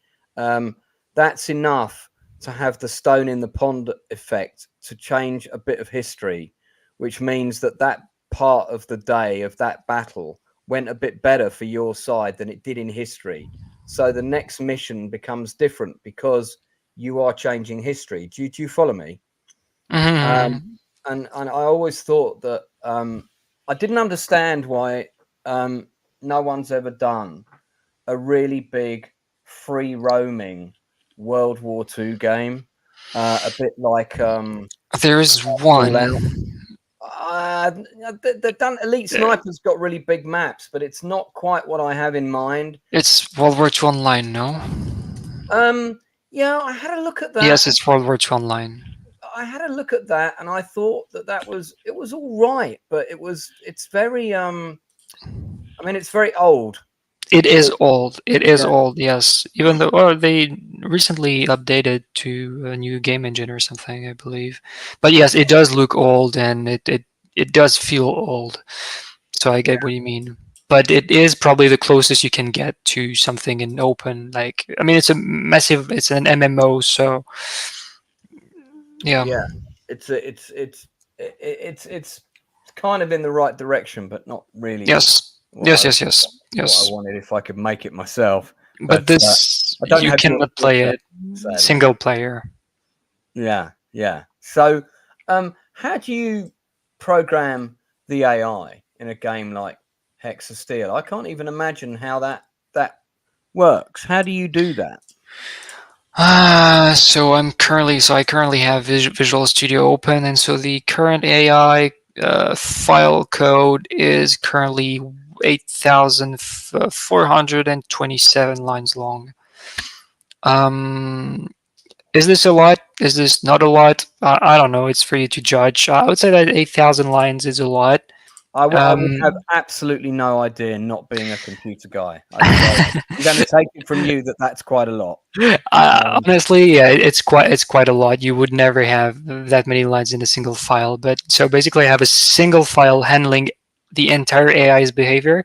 that's enough to have the stone in the pond effect to change a bit of history, which means that part of the day of that battle went a bit better for your side than it did in history. So the next mission becomes different because you are changing history. Do you follow me? And I always thought that I didn't understand why no one's ever done a really big free roaming World War II game, a bit like there is one. Elite Sniper's got really big maps, but it's not quite what I have in mind. It's World War II Online, no? Yeah, I had a look at that. Yes, it's World War II Online. I had a look at that, and I thought it was all right, but it's very I mean, it's very old. It is old. It is old. Yes, even though they recently updated to a new game engine or something, I believe. But yes, it does look old, and it does feel old. So I get what you mean. But it is probably the closest you can get to something in open. Like, I mean, it's an MMO, so yeah. Yeah, it's kind of in the right direction, but not really. Yes. Yes. What I wanted if I could make it myself. But this, you cannot play it single player. Yeah. So, how do you program the AI in a game like Hex of Steel? I can't even imagine how that works. How do you do that? So I currently have Visual Studio open, and so the current AI file code is currently 8,427 lines long. Is this a lot? Is this not a lot? I don't know. It's for you to judge. I would say that 8,000 lines is a lot. I would have absolutely no idea, not being a computer guy. I'm going to take it from you that that's quite a lot. Honestly, yeah, it's quite a lot. You would never have that many lines in a single file. But so basically, I have a single file handling the entire AI's behavior.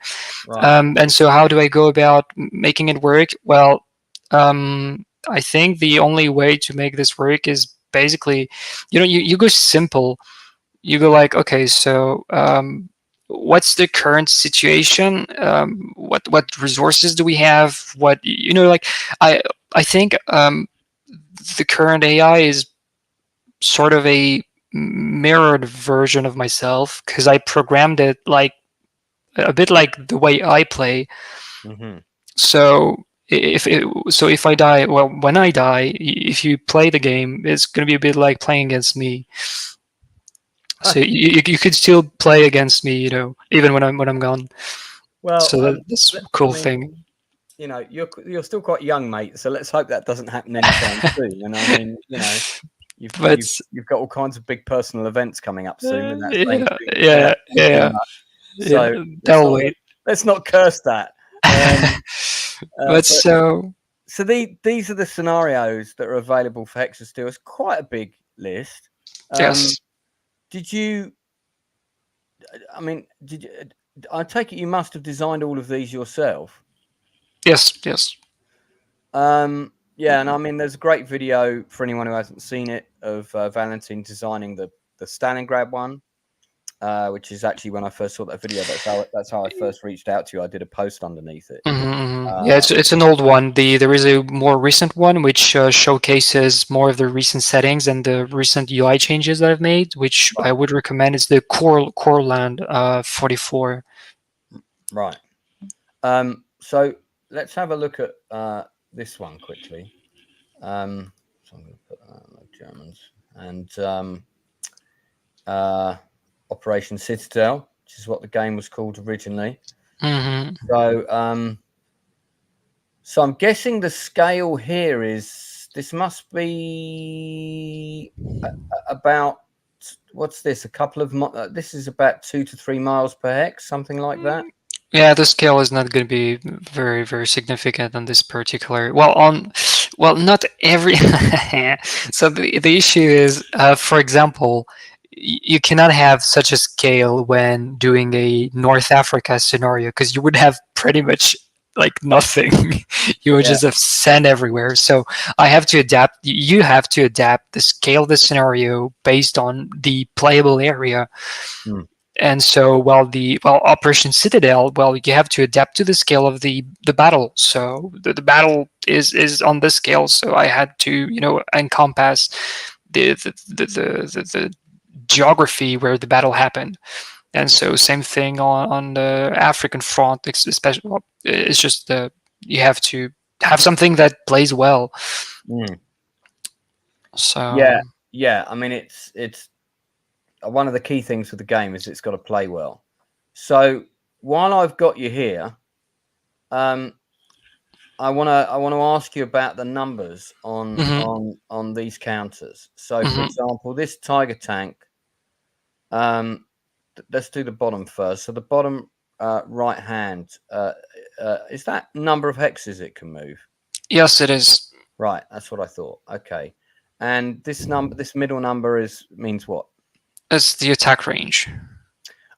Right. And so how do I go about making it work? Well, I think the only way to make this work is basically, you go simple. You go like, okay, so what's the current situation? What resources do we have? What like I think the current AI is sort of a mirrored version of myself because I programmed it like a bit like the way I play. Mm-hmm. So if I die, well, when I die, if you play the game, it's going to be a bit like playing against me. So you could still play against me, even when I'm gone. Well, so that's a cool thing. You're still quite young, mate. So let's hope that doesn't happen anytime soon. And I mean, you've got all kinds of big personal events coming up soon. Yeah. So let's not curse that. So these are the scenarios that are available for Hex of Steel. It's quite a big list. Yes. I take it you must have designed all of these yourself. Yes. Yeah, and I mean, there's a great video for anyone who hasn't seen it of Valentin designing the Stalingrad one, which is actually when I first saw that video. That's how I first reached out to you. I did a post underneath it. Yeah, it's an old one. There is a more recent one which showcases more of the recent settings and the recent UI changes that I've made, which I would recommend. Is the Coreland 44. Right. So let's have a look at this one quickly. So I'm going to put like Germans and Operation Citadel, which is what the game was called originally. Mm-hmm. So I'm guessing the scale here this must be about, what's this? This is about 2 to 3 miles per hex, something like that. Yeah, the scale is not going to be very, very significant on this particular. Well, not every. So the issue is, for example, you cannot have such a scale when doing a North Africa scenario because you would have pretty much like nothing. You would just have sand everywhere. So I have to adapt. You have to adapt the scale of the scenario based on the playable area. And so while Operation Citadel, you have to adapt to the scale of the battle. So the battle is on this scale. So I had to encompass the geography where the battle happened. And so same thing on the African front, especially. It's just the you have to have something that plays well. So yeah. I mean, it's one of the key things with the game is it's got to play well. So while I've got you here, I want to ask you about the numbers on these counters. So, for example, this Tiger tank. Let's do the bottom first. So the bottom right hand, is that number of hexes it can move? Yes, it is. Right, that's what I thought. Okay, and this middle number means what? It's the attack range.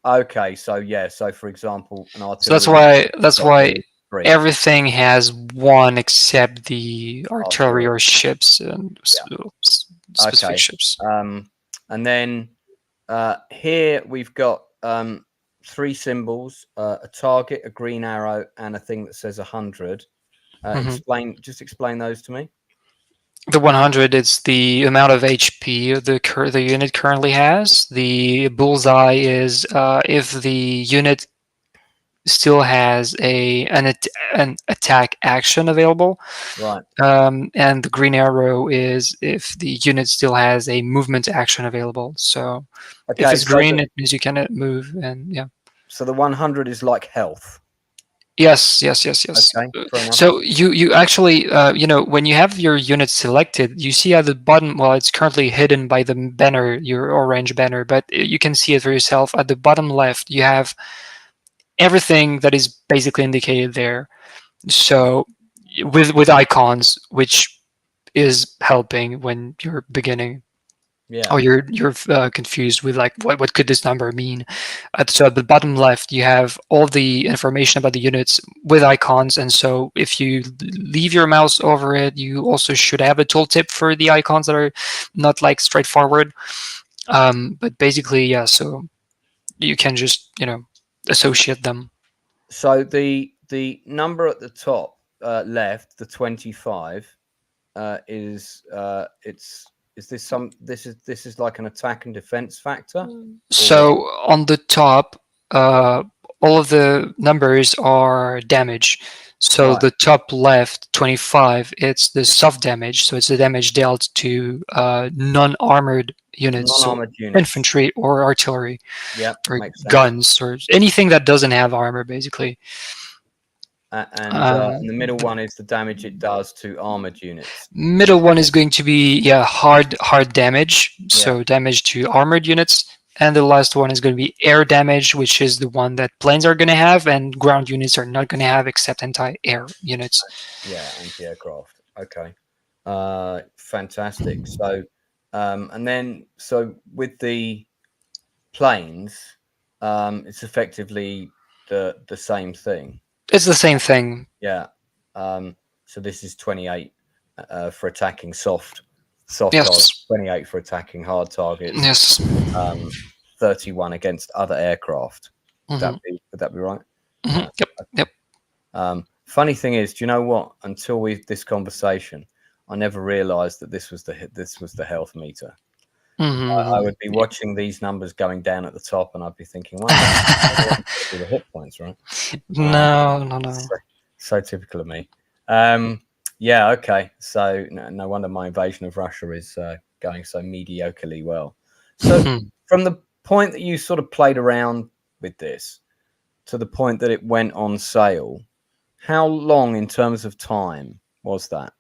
Okay, so yeah, so for example, an artillery. So that's why everything has one except the artillery or ships and specific ships. And then here we've got 3 symbols: a target, a green arrow, and a thing that says 100. Explain those to me. The 100 is the amount of HP the unit currently has. The bullseye is if the unit still has an attack action available. Right. And the green arrow is if the unit still has a movement action available. So if it's green, it means you cannot move. And yeah. So the 100 is like health. Yes. Okay, so you actually, when you have your unit selected, you see at the bottom, well, it's currently hidden by the banner, your orange banner, but you can see it for yourself. At the bottom left, you have everything that is basically indicated there. So with icons, which is helping when you're beginning. Yeah. Or you're confused with like what could this number mean? So at the bottom left, you have all the information about the units with icons, and so if you leave your mouse over it, you also should have a tooltip for the icons that are not like straightforward. But basically, yeah. So you can just associate them. So the number at the top left, the 25, is this like an attack and defense factor? So on the top, all of the numbers are damage. So the top left, 25, it's the soft damage. So it's the damage dealt to non-armored units, infantry or artillery, or guns, or anything that doesn't have armor, basically. And the middle one is the damage it does to armored units. Middle one is going to be hard damage, so damage to armored units. And the last one is going to be air damage, which is the one that planes are going to have and ground units are not going to have except anti-air units. Yeah, anti-aircraft. Okay. Fantastic. So, and then, so with the planes, it's effectively the same thing. It's the same thing. Yeah. So this is 28 for attacking soft yes. targets, 28 for attacking hard targets. Yes. 31 against other aircraft. Would that be right? Yep. Funny thing is, do you know what? Until this conversation, I never realised that this was the health meter. I would be watching these numbers going down at the top, and I'd be thinking, "Well, the hit points, right?" No. So typical of me. Yeah. Okay. So no wonder my invasion of Russia is going so mediocrely well. So from the point that you sort of played around with this to the point that it went on sale, how long in terms of time was that?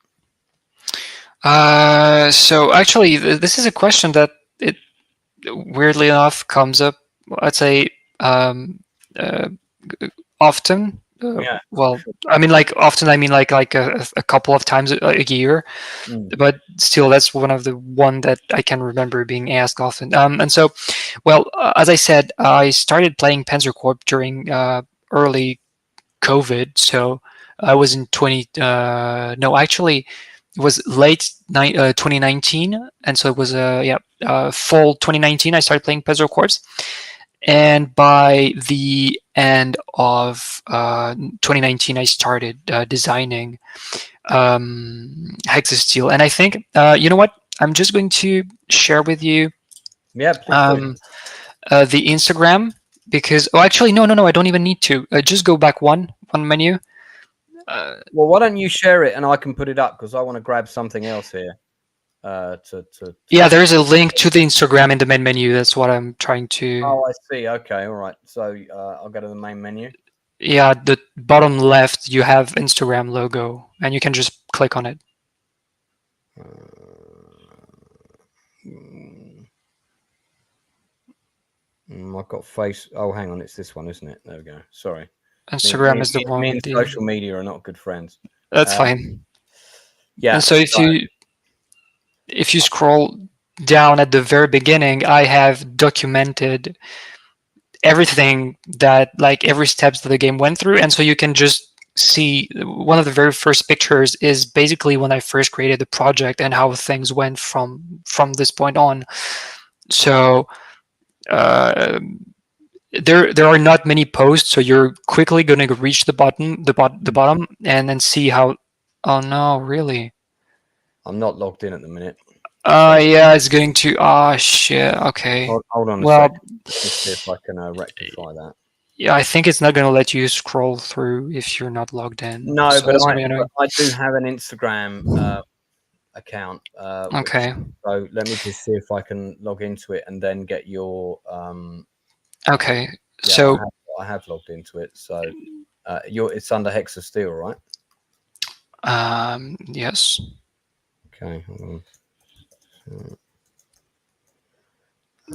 So actually, this is a question that it weirdly enough comes up, I'd say, often. Well, I mean, like often, I mean like a couple of times a year, but still, that's one that I can remember being asked often. And so, well, as I said, I started playing Panzer Corps during early COVID. So I was in it was late 2019, and so it was fall 2019. I started playing Panzer Corps, and by the end of 2019, I started designing HEX of Steel. And I think you know what? I'm just going to share with you the Instagram, because actually no, I don't even need to. Just go back one menu. Well, why don't you share it and I can put it up because I want to grab something else here. Yeah, there is a link to the Instagram in the main menu. That's what I'm trying to. Oh, I see. Okay, all right. So I'll go to the main menu. Yeah, the bottom left, you have Instagram logo, and you can just click on it. I've got face. Oh, hang on. It's this one, isn't it? There we go. Sorry. Instagram is the one. Me and social media are not good friends. That's fine. Yeah. And so if you scroll down at the very beginning, I have documented everything that, like, every steps that the game went through, and so you can just see one of the very first pictures is basically when I first created the project and how things went from this point on. So there are not many posts, so you're quickly going to reach the bottom and then see how. Oh no, really? I'm not logged in at the minute. Yeah, it's going to. Oh shit. Okay. Hold on a second. Let's see if I can rectify that. Yeah, I think it's not going to let you scroll through if you're not logged in. No, so but I do have an Instagram account. Okay. So let me just see if I can log into it and then get your. Okay. Yeah, so I have logged into it. So it's under Hex of Steel, right? Yes. Okay. Hold on.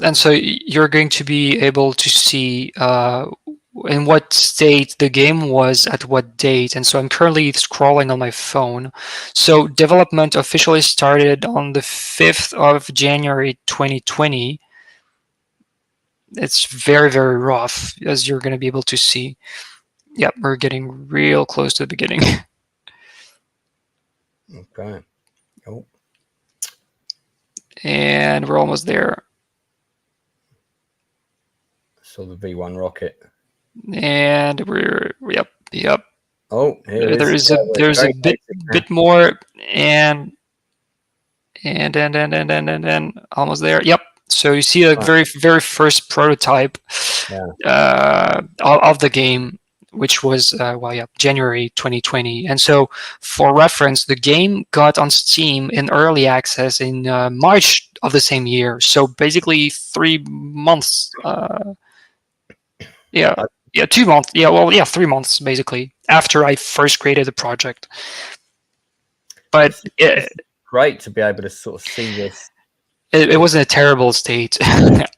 And so you're going to be able to see in what state the game was at what date. And so I'm currently scrolling on my phone. So development officially started on the 5th of January 2020. It's very, very rough, as you're going to be able to see. Yep, we're getting real close to the beginning. Okay. Oh. And we're almost there. So the V1 rocket. And yep. Oh, there's a bit more, and almost there. Yep. So you see a very, very first prototype of the game, which was January 2020. And so, for reference, the game got on Steam in early access in March of the same year. So basically 3 months. 2 months. 3 months basically after I first created the project. But it's great to be able to sort of see this. It was in a terrible state.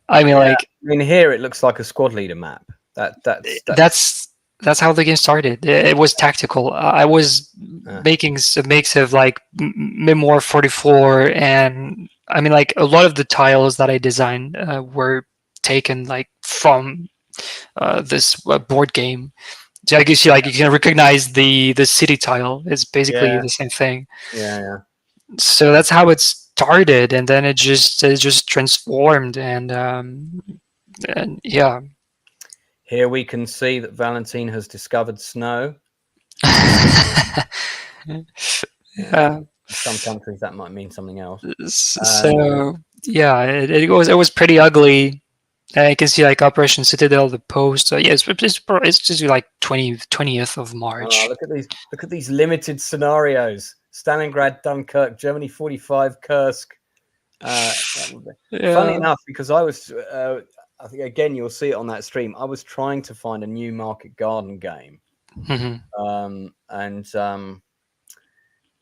I mean, here it looks like a squad leader map. That's how the game started. It was tactical. I was making a mix of like Memoir 44, and I mean, like, a lot of the tiles that I designed were taken like from this board game. So I guess you can recognize the city tile. It's basically the same thing. Yeah. So that's how it started, and then it just transformed, and yeah. Here we can see that Valentin has discovered snow. Yeah. Some countries that might mean something else. So yeah, it was pretty ugly. You can see like Operation Citadel, the post. It's just like 20th of March. Oh, look at these limited scenarios: Stalingrad, Dunkirk, Germany 45, Kursk. Funny enough, because I was, I think again you'll see it on that stream. I was trying to find a new Market Garden game, because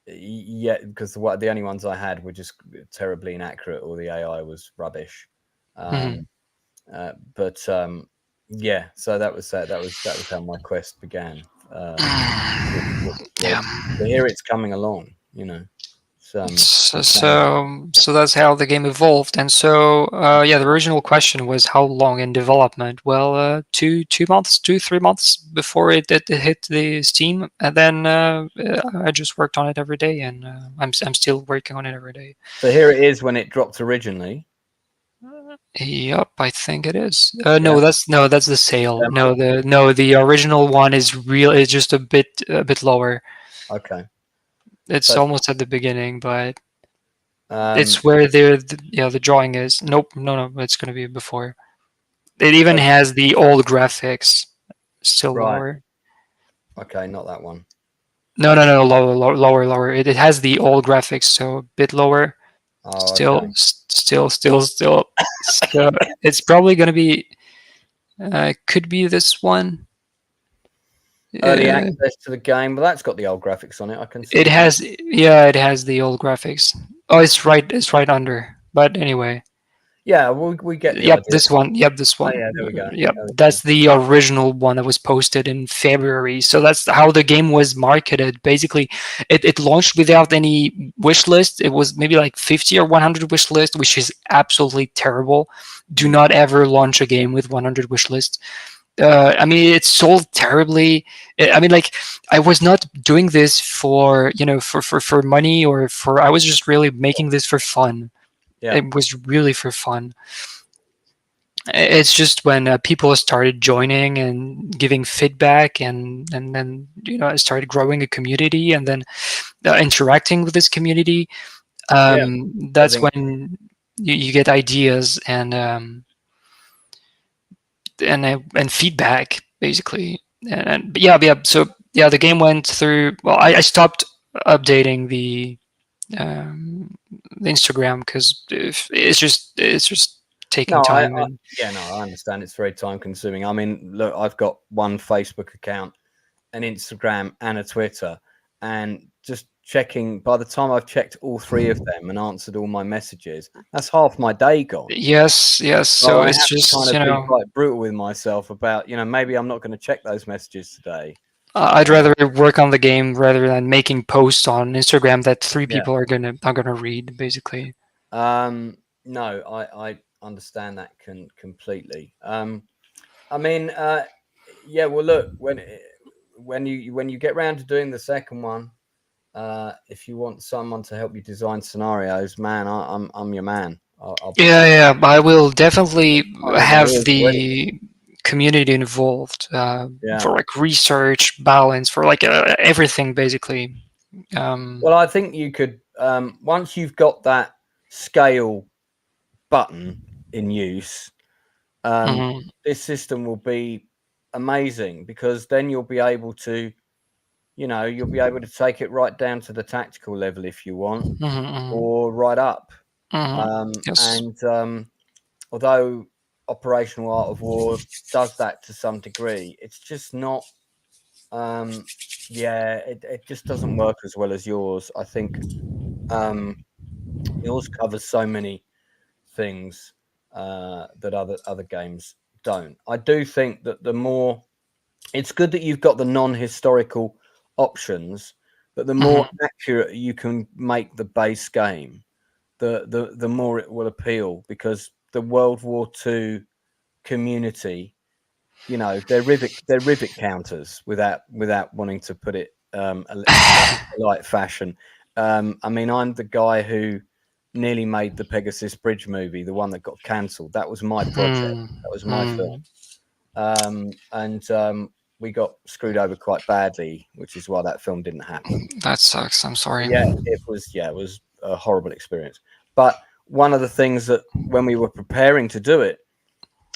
the only ones I had were just terribly inaccurate, or the AI was rubbish. So that was how my quest began. Yeah. So here it's coming along, you know. So that's how the game evolved. And so the original question was how long in development? Well, 3 months before it hit the Steam, and then I just worked on it every day, and I'm still working on it every day. So here it is when it dropped originally. Yep, I think it is. No, that's the sale. The original one is just a bit lower. Okay. It's almost at the beginning, but it's where the drawing is. Nope, no, it's going to be before. It even has the old graphics still lower. Okay, not that one. No, lower. It has the old graphics, so a bit lower. Oh, Still, okay. still. So it's probably gonna be. Could be this one. Early access to the game, but that's got the old graphics on it. I can see It that. has, yeah, it has the old graphics. Oh, it's right under. But anyway, Yeah, we get the yep, idea. this one. Yep, this Oh one. yeah, there we go. Yep, There we go. that's the original one that was posted in February. So that's how the game was marketed. Basically, it launched without any wish list. It was maybe like 50 or 100 wish list, which is absolutely terrible. Do not ever launch a game with 100 wish lists. I mean, it sold terribly. I mean, like, I was not doing this for, for money or for. I was just really making this for fun. Yeah. It was really for fun. It's just when people started joining and giving feedback, and then I started growing a community, and then interacting with this community. Yeah. I That's think when you get ideas and feedback basically. But yeah. So yeah, the game went through. Well, I stopped updating the Instagram because it's just taking no, time. And yeah, no, I understand it's very time consuming. I mean, look, I've got one Facebook account, an Instagram, and a Twitter, and just checking. By the time I've checked all three of them and answered all my messages, that's half my day gone. yes. So So I it's have to just kind of be quite brutal with myself about, maybe I'm not going to check those messages today. I'd rather work on the game rather than making posts on Instagram that three Yeah. people are gonna read basically. No, I understand that completely. I mean, yeah. Well, look, when you get round to doing the second one, if you want someone to help you design scenarios, man, I'm your man. Yeah. I will definitely I'm all have ears already. the community involved Yeah. for like research, balance, for like everything basically. Well, I think you could once you've got that scale button in use, this system will be amazing because then you'll be able to, you'll be able to take it right down to the tactical level if you want, or right up. Yes. And although Operational Art of War does that to some degree, it's just not. Yeah, it just doesn't work as well as yours. I think yours covers so many things that other games don't. I do think that it's good that you've got the non-historical options, but the more accurate you can make the base game, the more it will appeal, because the World War II community, they're rivet counters without wanting to put it a polite fashion. I mean, I'm the guy who nearly made the Pegasus Bridge movie, the one that got cancelled. That was my project. That was my film. And we got screwed over quite badly, which is why that film didn't happen. That sucks. I'm sorry. Yeah, it was a horrible experience. But one of the things that when we were preparing to do it,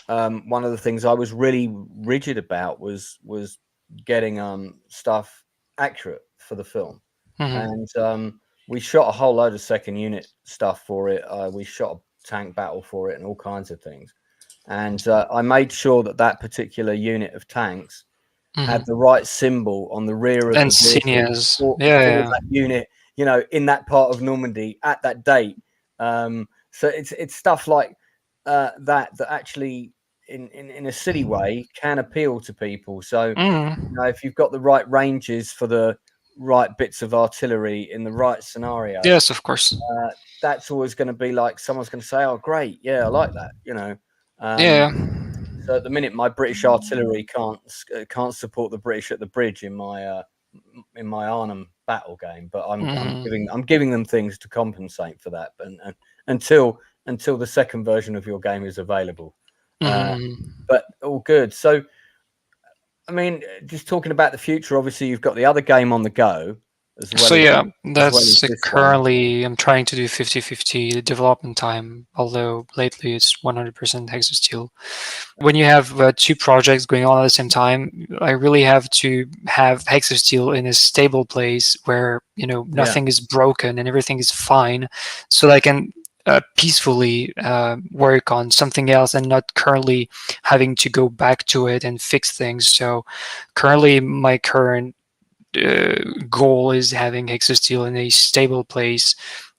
one of the things I was really rigid about was getting stuff accurate for the film. And we shot a whole load of second unit stuff for it. We shot a tank battle for it and all kinds of things. And I made sure that particular unit of tanks had the right symbol on the rear of the vehicle for that unit, in that part of Normandy at that date. So it's stuff like that actually in a silly way can appeal to people. So if you've got the right ranges for the right bits of artillery in the right scenario, yes, of course, that's always going to be like, someone's going to say, oh great, yeah, I like that, yeah. So at the minute, my British artillery can't support the British at the bridge in my Arnhem battle game, but I'm giving them things to compensate for that. And until the second version of your game is available, but all good. So, I mean, just talking about the future, obviously you've got the other game on the go. as well. So as, yeah, as well that's as this currently I'm trying to do 50-50 development time, although lately it's 100% Hex of Steel. When you have two projects going on at the same time, I really have to have Hex of Steel in a stable place where nothing is broken and everything is fine, so that I can peacefully work on something else and not currently having to go back to it and fix things. So currently my current goal is having Hex of Steel in a stable place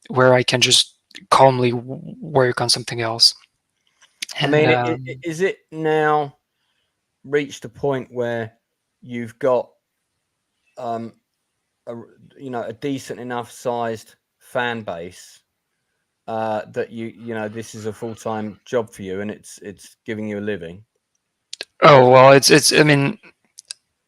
where I can just calmly work on something else. And, I mean, is it now reached a point where you've got a decent enough sized fan base that this is a full-time job for you and it's giving you a living? Oh well, it's. I mean,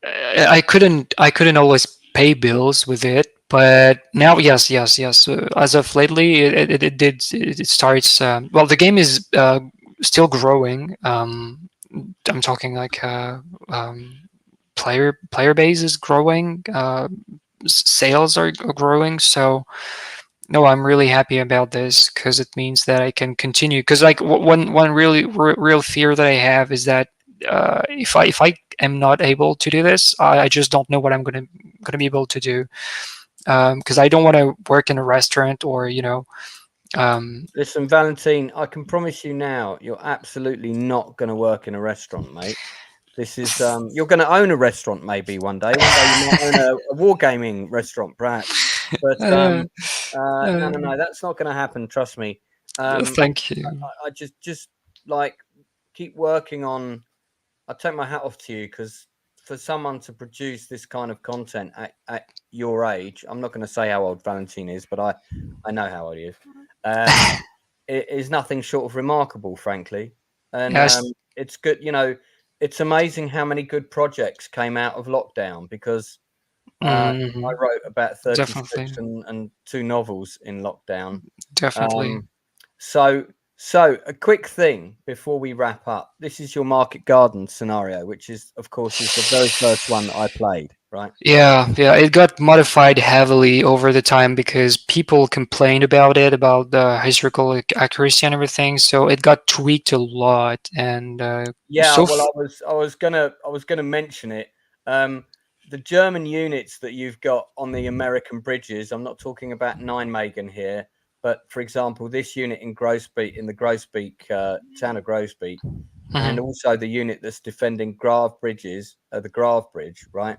I couldn't always pay bills with it, but now yes. As of lately, it starts. Well, the game is still growing. I'm talking like player base is growing. Sales are growing. So no, I'm really happy about this because it means that I can continue. Because like one really real fear that I have is that if I am not able to do this, I just don't know what I'm gonna be able to do. Because I don't want to work in a restaurant or Listen, Valentin, I can promise you now, you're absolutely not going to work in a restaurant, mate. This is you're going to own a restaurant maybe one day. One day you might own a wargaming restaurant, perhaps. But no, that's not going to happen. Trust me. Thank you. I just like keep working on. I take my hat off to you because for someone to produce this kind of content at your age, I'm not going to say how old Valentin is, but I know how old he is. It is nothing short of remarkable, frankly, and yes. It's good. It's amazing how many good projects came out of lockdown because I wrote about 30 scripts and 2 novels in lockdown. Definitely. So a quick thing before we wrap up. This is your Market Garden scenario, which is, of course, is the very first one that I played, right? Yeah. It got modified heavily over the time because people complained about it, about the historical accuracy and everything. So it got tweaked a lot. And I was gonna mention it. The German units that you've got on the American bridges. I'm not talking about Nijmegen here. But for example, this unit in Grosbeek, in the Grosbeek town of Grosbeek, and also the unit that's defending Grave bridges, the Grave Bridge, right?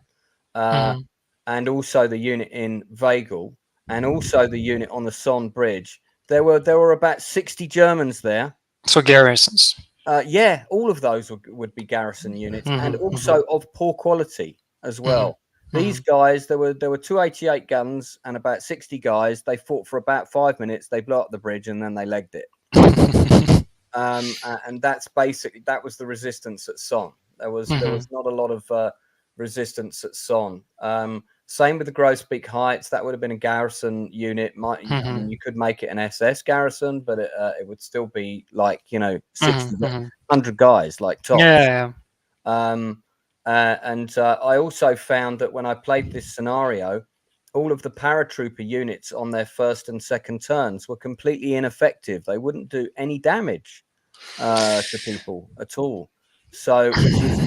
And also the unit in Weigel, and also the unit on the Somme Bridge. There were about 60 Germans there. So garrisons. Yeah, all of those would be garrison units, and also of poor quality as well. These guys, there were 288 guns and about 60 guys. They fought for about 5 minutes. They blew up the bridge and then they legged it. And that's basically that was the resistance at Somme. There was not a lot of resistance at Somme. Same with the Grosbeek Heights. That would have been a garrison unit. I mean, you could make it an SS garrison, but it would still be like 60, 100 guys like tops. Yeah. And I also found that when I played this scenario, all of the paratrooper units on their first and second turns were completely ineffective. They wouldn't do any damage to people at all. So, which is,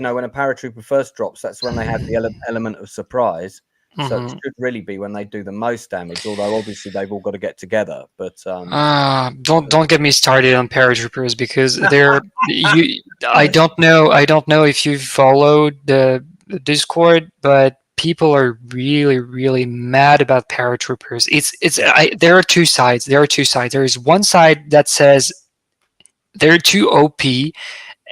when a paratrooper first drops, that's when they have the element of surprise. So it should really be when they do the most damage. Although obviously they've all got to get together. But don't get me started on paratroopers because they're I don't know if you followed the Discord, but people are really mad about paratroopers. There are two sides. There is one side that says they're too OP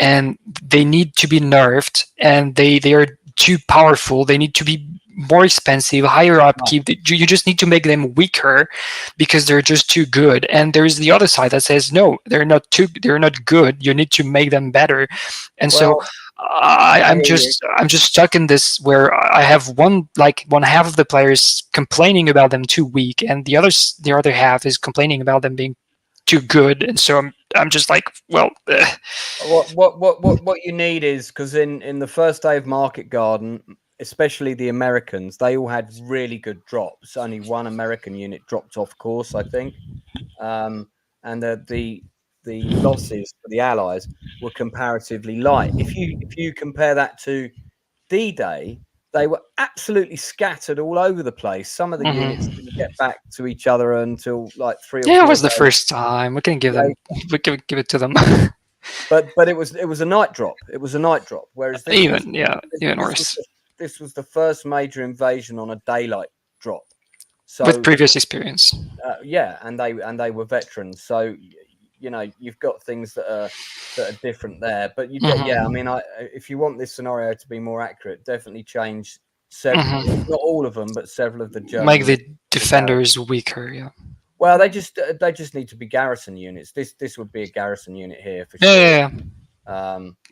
and they need to be nerfed and they are too powerful. They need to be more expensive, higher upkeep. You just need to make them weaker because they're just too good. And there's the other side that says no, they're not good. You need to make them better. And I'm just stuck in this where I have one half of the players complaining about them too weak, and the other half is complaining about them being too good. And so I'm just like, well, what you need is, because in the first day of Market Garden, especially the Americans, they all had really good drops. Only one American unit dropped off course, I think, and the losses for the Allies were comparatively light. If you compare that to D-Day, they were absolutely scattered all over the place. Some of the units didn't get back to each other until like 3 or 4 Yeah, it was the days. first time. We can give them. We can give it to them. But it was a night drop. It was a night drop. Whereas this even this worse. this was the first major invasion on a daylight drop. So with previous experience. Yeah, and they were veterans. So you know, you've got things that are different there. But yeah, I mean, if you want this scenario to be more accurate, definitely change several, not all of them, but several of the German. Make the defenders weaker. Yeah. Well, they just need to be garrison units. This would be a garrison unit here for sure. Yeah.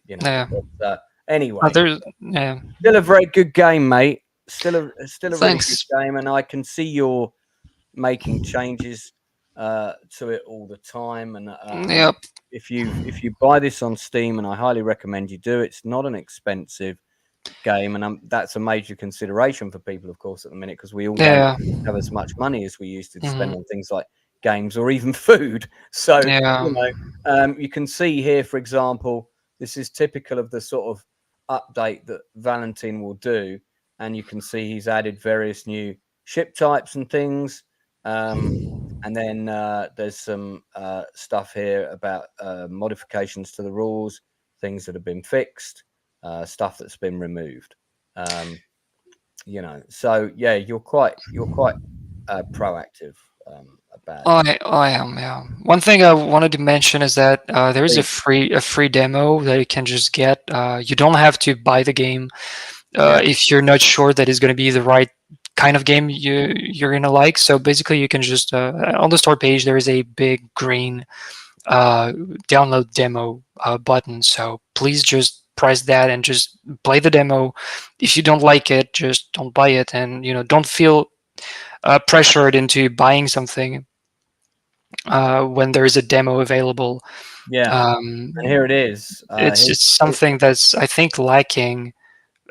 You know. Yeah. But, anyway, still a very good game, mate. Still a really good Thanks. game, and I can see you're making changes to it all the time. And Yep. if you buy this on Steam, and I highly recommend you do, it's not an expensive game, and that's a major consideration for people, of course, at the minute, because we all don't have as much money as we used to spend on things like games or even food. So you know, you can see here, for example, this is typical of the sort of update that Valentin will do, and you can see he's added various new ship types and things. And then there's some stuff here about modifications to the rules, things that have been fixed, stuff that's been removed. You know, so yeah, you're quite proactive about it. I am. Yeah. One thing I wanted to mention is that there is a free demo that you can just get. You don't have to buy the game if you're not sure that it's going to be the right kind of game you're gonna like. So basically, you can just on the store page there is a big green download demo button. So please just press that and just play the demo. If you don't like it, just don't buy it, and you know, don't feel pressured into buying something when there is a demo available. Yeah, and here it is. It's something that's, I think, lacking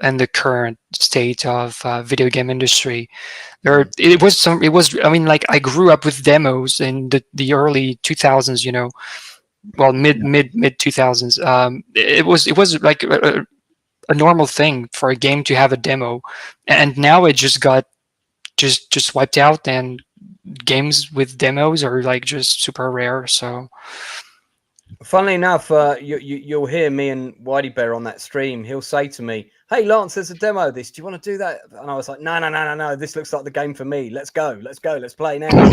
in the current state of video game industry. It was I mean, like, I grew up with demos in the early 2000s, you know, well, mid 2000s. It was like a normal thing for a game to have a demo, and now it just got just wiped out, and games with demos are like just super rare. So funnily enough, you'll hear me and Whitey Bear on that stream. He'll say to me, "Hey Lance, there's a demo of this. Do you want to do that?" And I was like, "No. This looks like the game for me. Let's go. Let's play now."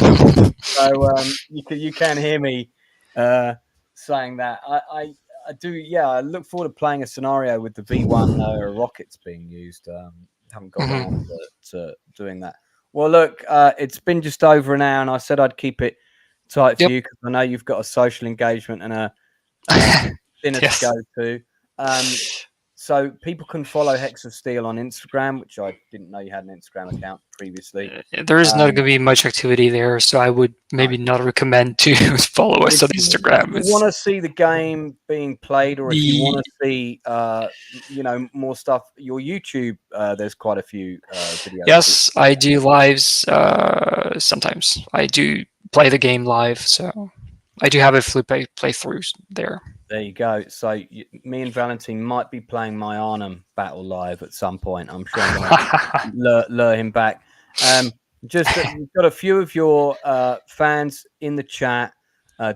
So you can hear me saying that. I do. Yeah, I look forward to playing a scenario with the V1 rockets being used. Haven't got around to doing that. Well, look, it's been just over an hour, and I said I'd keep it tight for you because I know you've got a social engagement and a dinner to go to. So people can follow Hex of Steel on Instagram, which I didn't know you had an Instagram account previously. There is not going to be much activity there, so I would maybe not recommend to follow us on Instagram. If you want to see the game being played, or if you want to see, you know, more stuff, your YouTube, there's quite a few videos. Yes, I do lives sometimes. I do play the game live, so I do have a few playthroughs there. There you go. So me and Valentin might be playing my Arnhem battle live at some point. I'm sure I'm going to lure him back. Just you've got a few of your fans in the chat.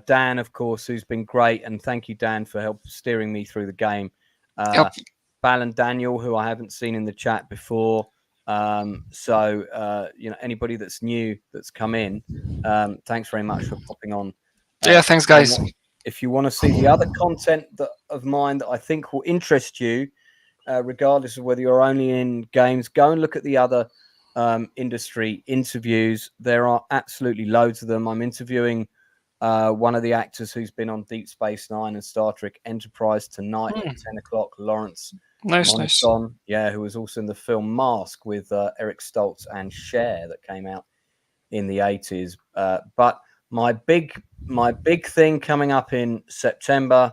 Dan, of course, who's been great, and thank you, Dan, for help steering me through the game. Bal and Daniel, who I haven't seen in the chat before. So you know, anybody that's new that's come in, thanks very much for popping on. Yeah, thanks, guys. If you want to see the other content of mine that I think will interest you, regardless of whether you're only in games, go and look at the other industry interviews. There are absolutely loads of them. I'm interviewing one of the actors who's been on Deep Space Nine and Star Trek Enterprise tonight at 10 o'clock, Lawrence. Nice. Yeah, who was also in the film Mask with Eric Stoltz and Cher that came out in the 80s. But my big thing coming up in September,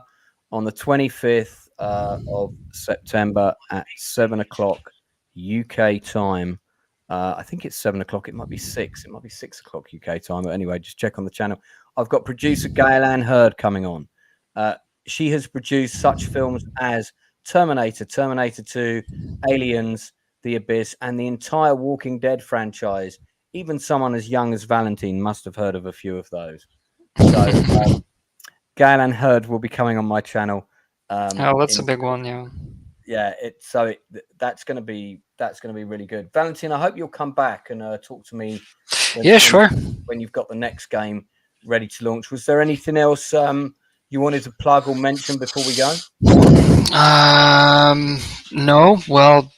on the 25th of September at 7 o'clock UK time. I think it's 7 o'clock. It might be 6. It might be 6 o'clock UK time. But anyway, just check on the channel. I've got producer Gail-Ann Hurd coming on. She has produced such films as Terminator, Terminator 2, Aliens, The Abyss, and the entire Walking Dead franchise. Even someone as young as Valentin must have heard of a few of those. So Gail-Ann Hurd will be coming on my channel. That's a big one, yeah. Yeah, that's going to be really good. Valentin, I hope you'll come back and talk to me. Sure. When you've got the next game ready to launch. Was there anything else you wanted to plug or mention before we go? No. Well,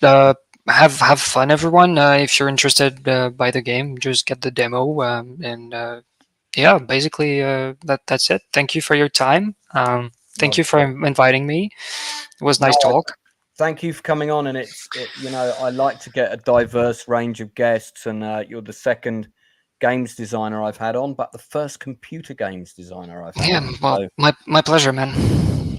have fun, everyone. If you're interested by the game, just get the demo. Yeah, basically that's it. Thank you for your time. Thank you for inviting me. It was nice talk. Thank you for coming on. And I like to get a diverse range of guests, and you're the second games designer I've had on, but the first computer games designer I've had on. Well, my pleasure, man.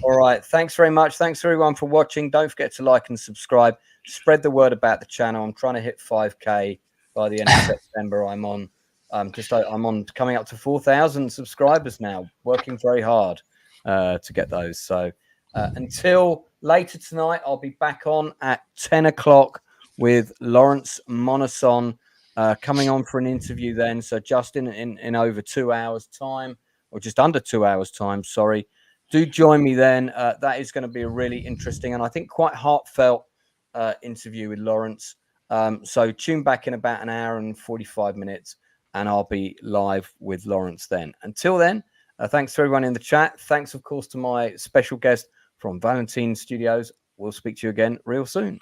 All right. Thanks very much. Thanks everyone for watching. Don't forget to like and subscribe. Spread the word about the channel. I'm trying to hit 5K by the end of September. I'm on coming up to 4,000 subscribers now. Working very hard to get those. So until later tonight, I'll be back on at 10 o'clock with Lawrence Monason coming on for an interview then. So just in over 2 hours time, or just under 2 hours time, sorry. Do join me then. That is going to be a really interesting and I think quite heartfelt interview with Lawrence. So tune back in about an hour and 45 minutes and I'll be live with Lawrence then. Until then, thanks to everyone in the chat. Thanks, of course, to my special guest from Valentin Studios. We'll speak to you again real soon.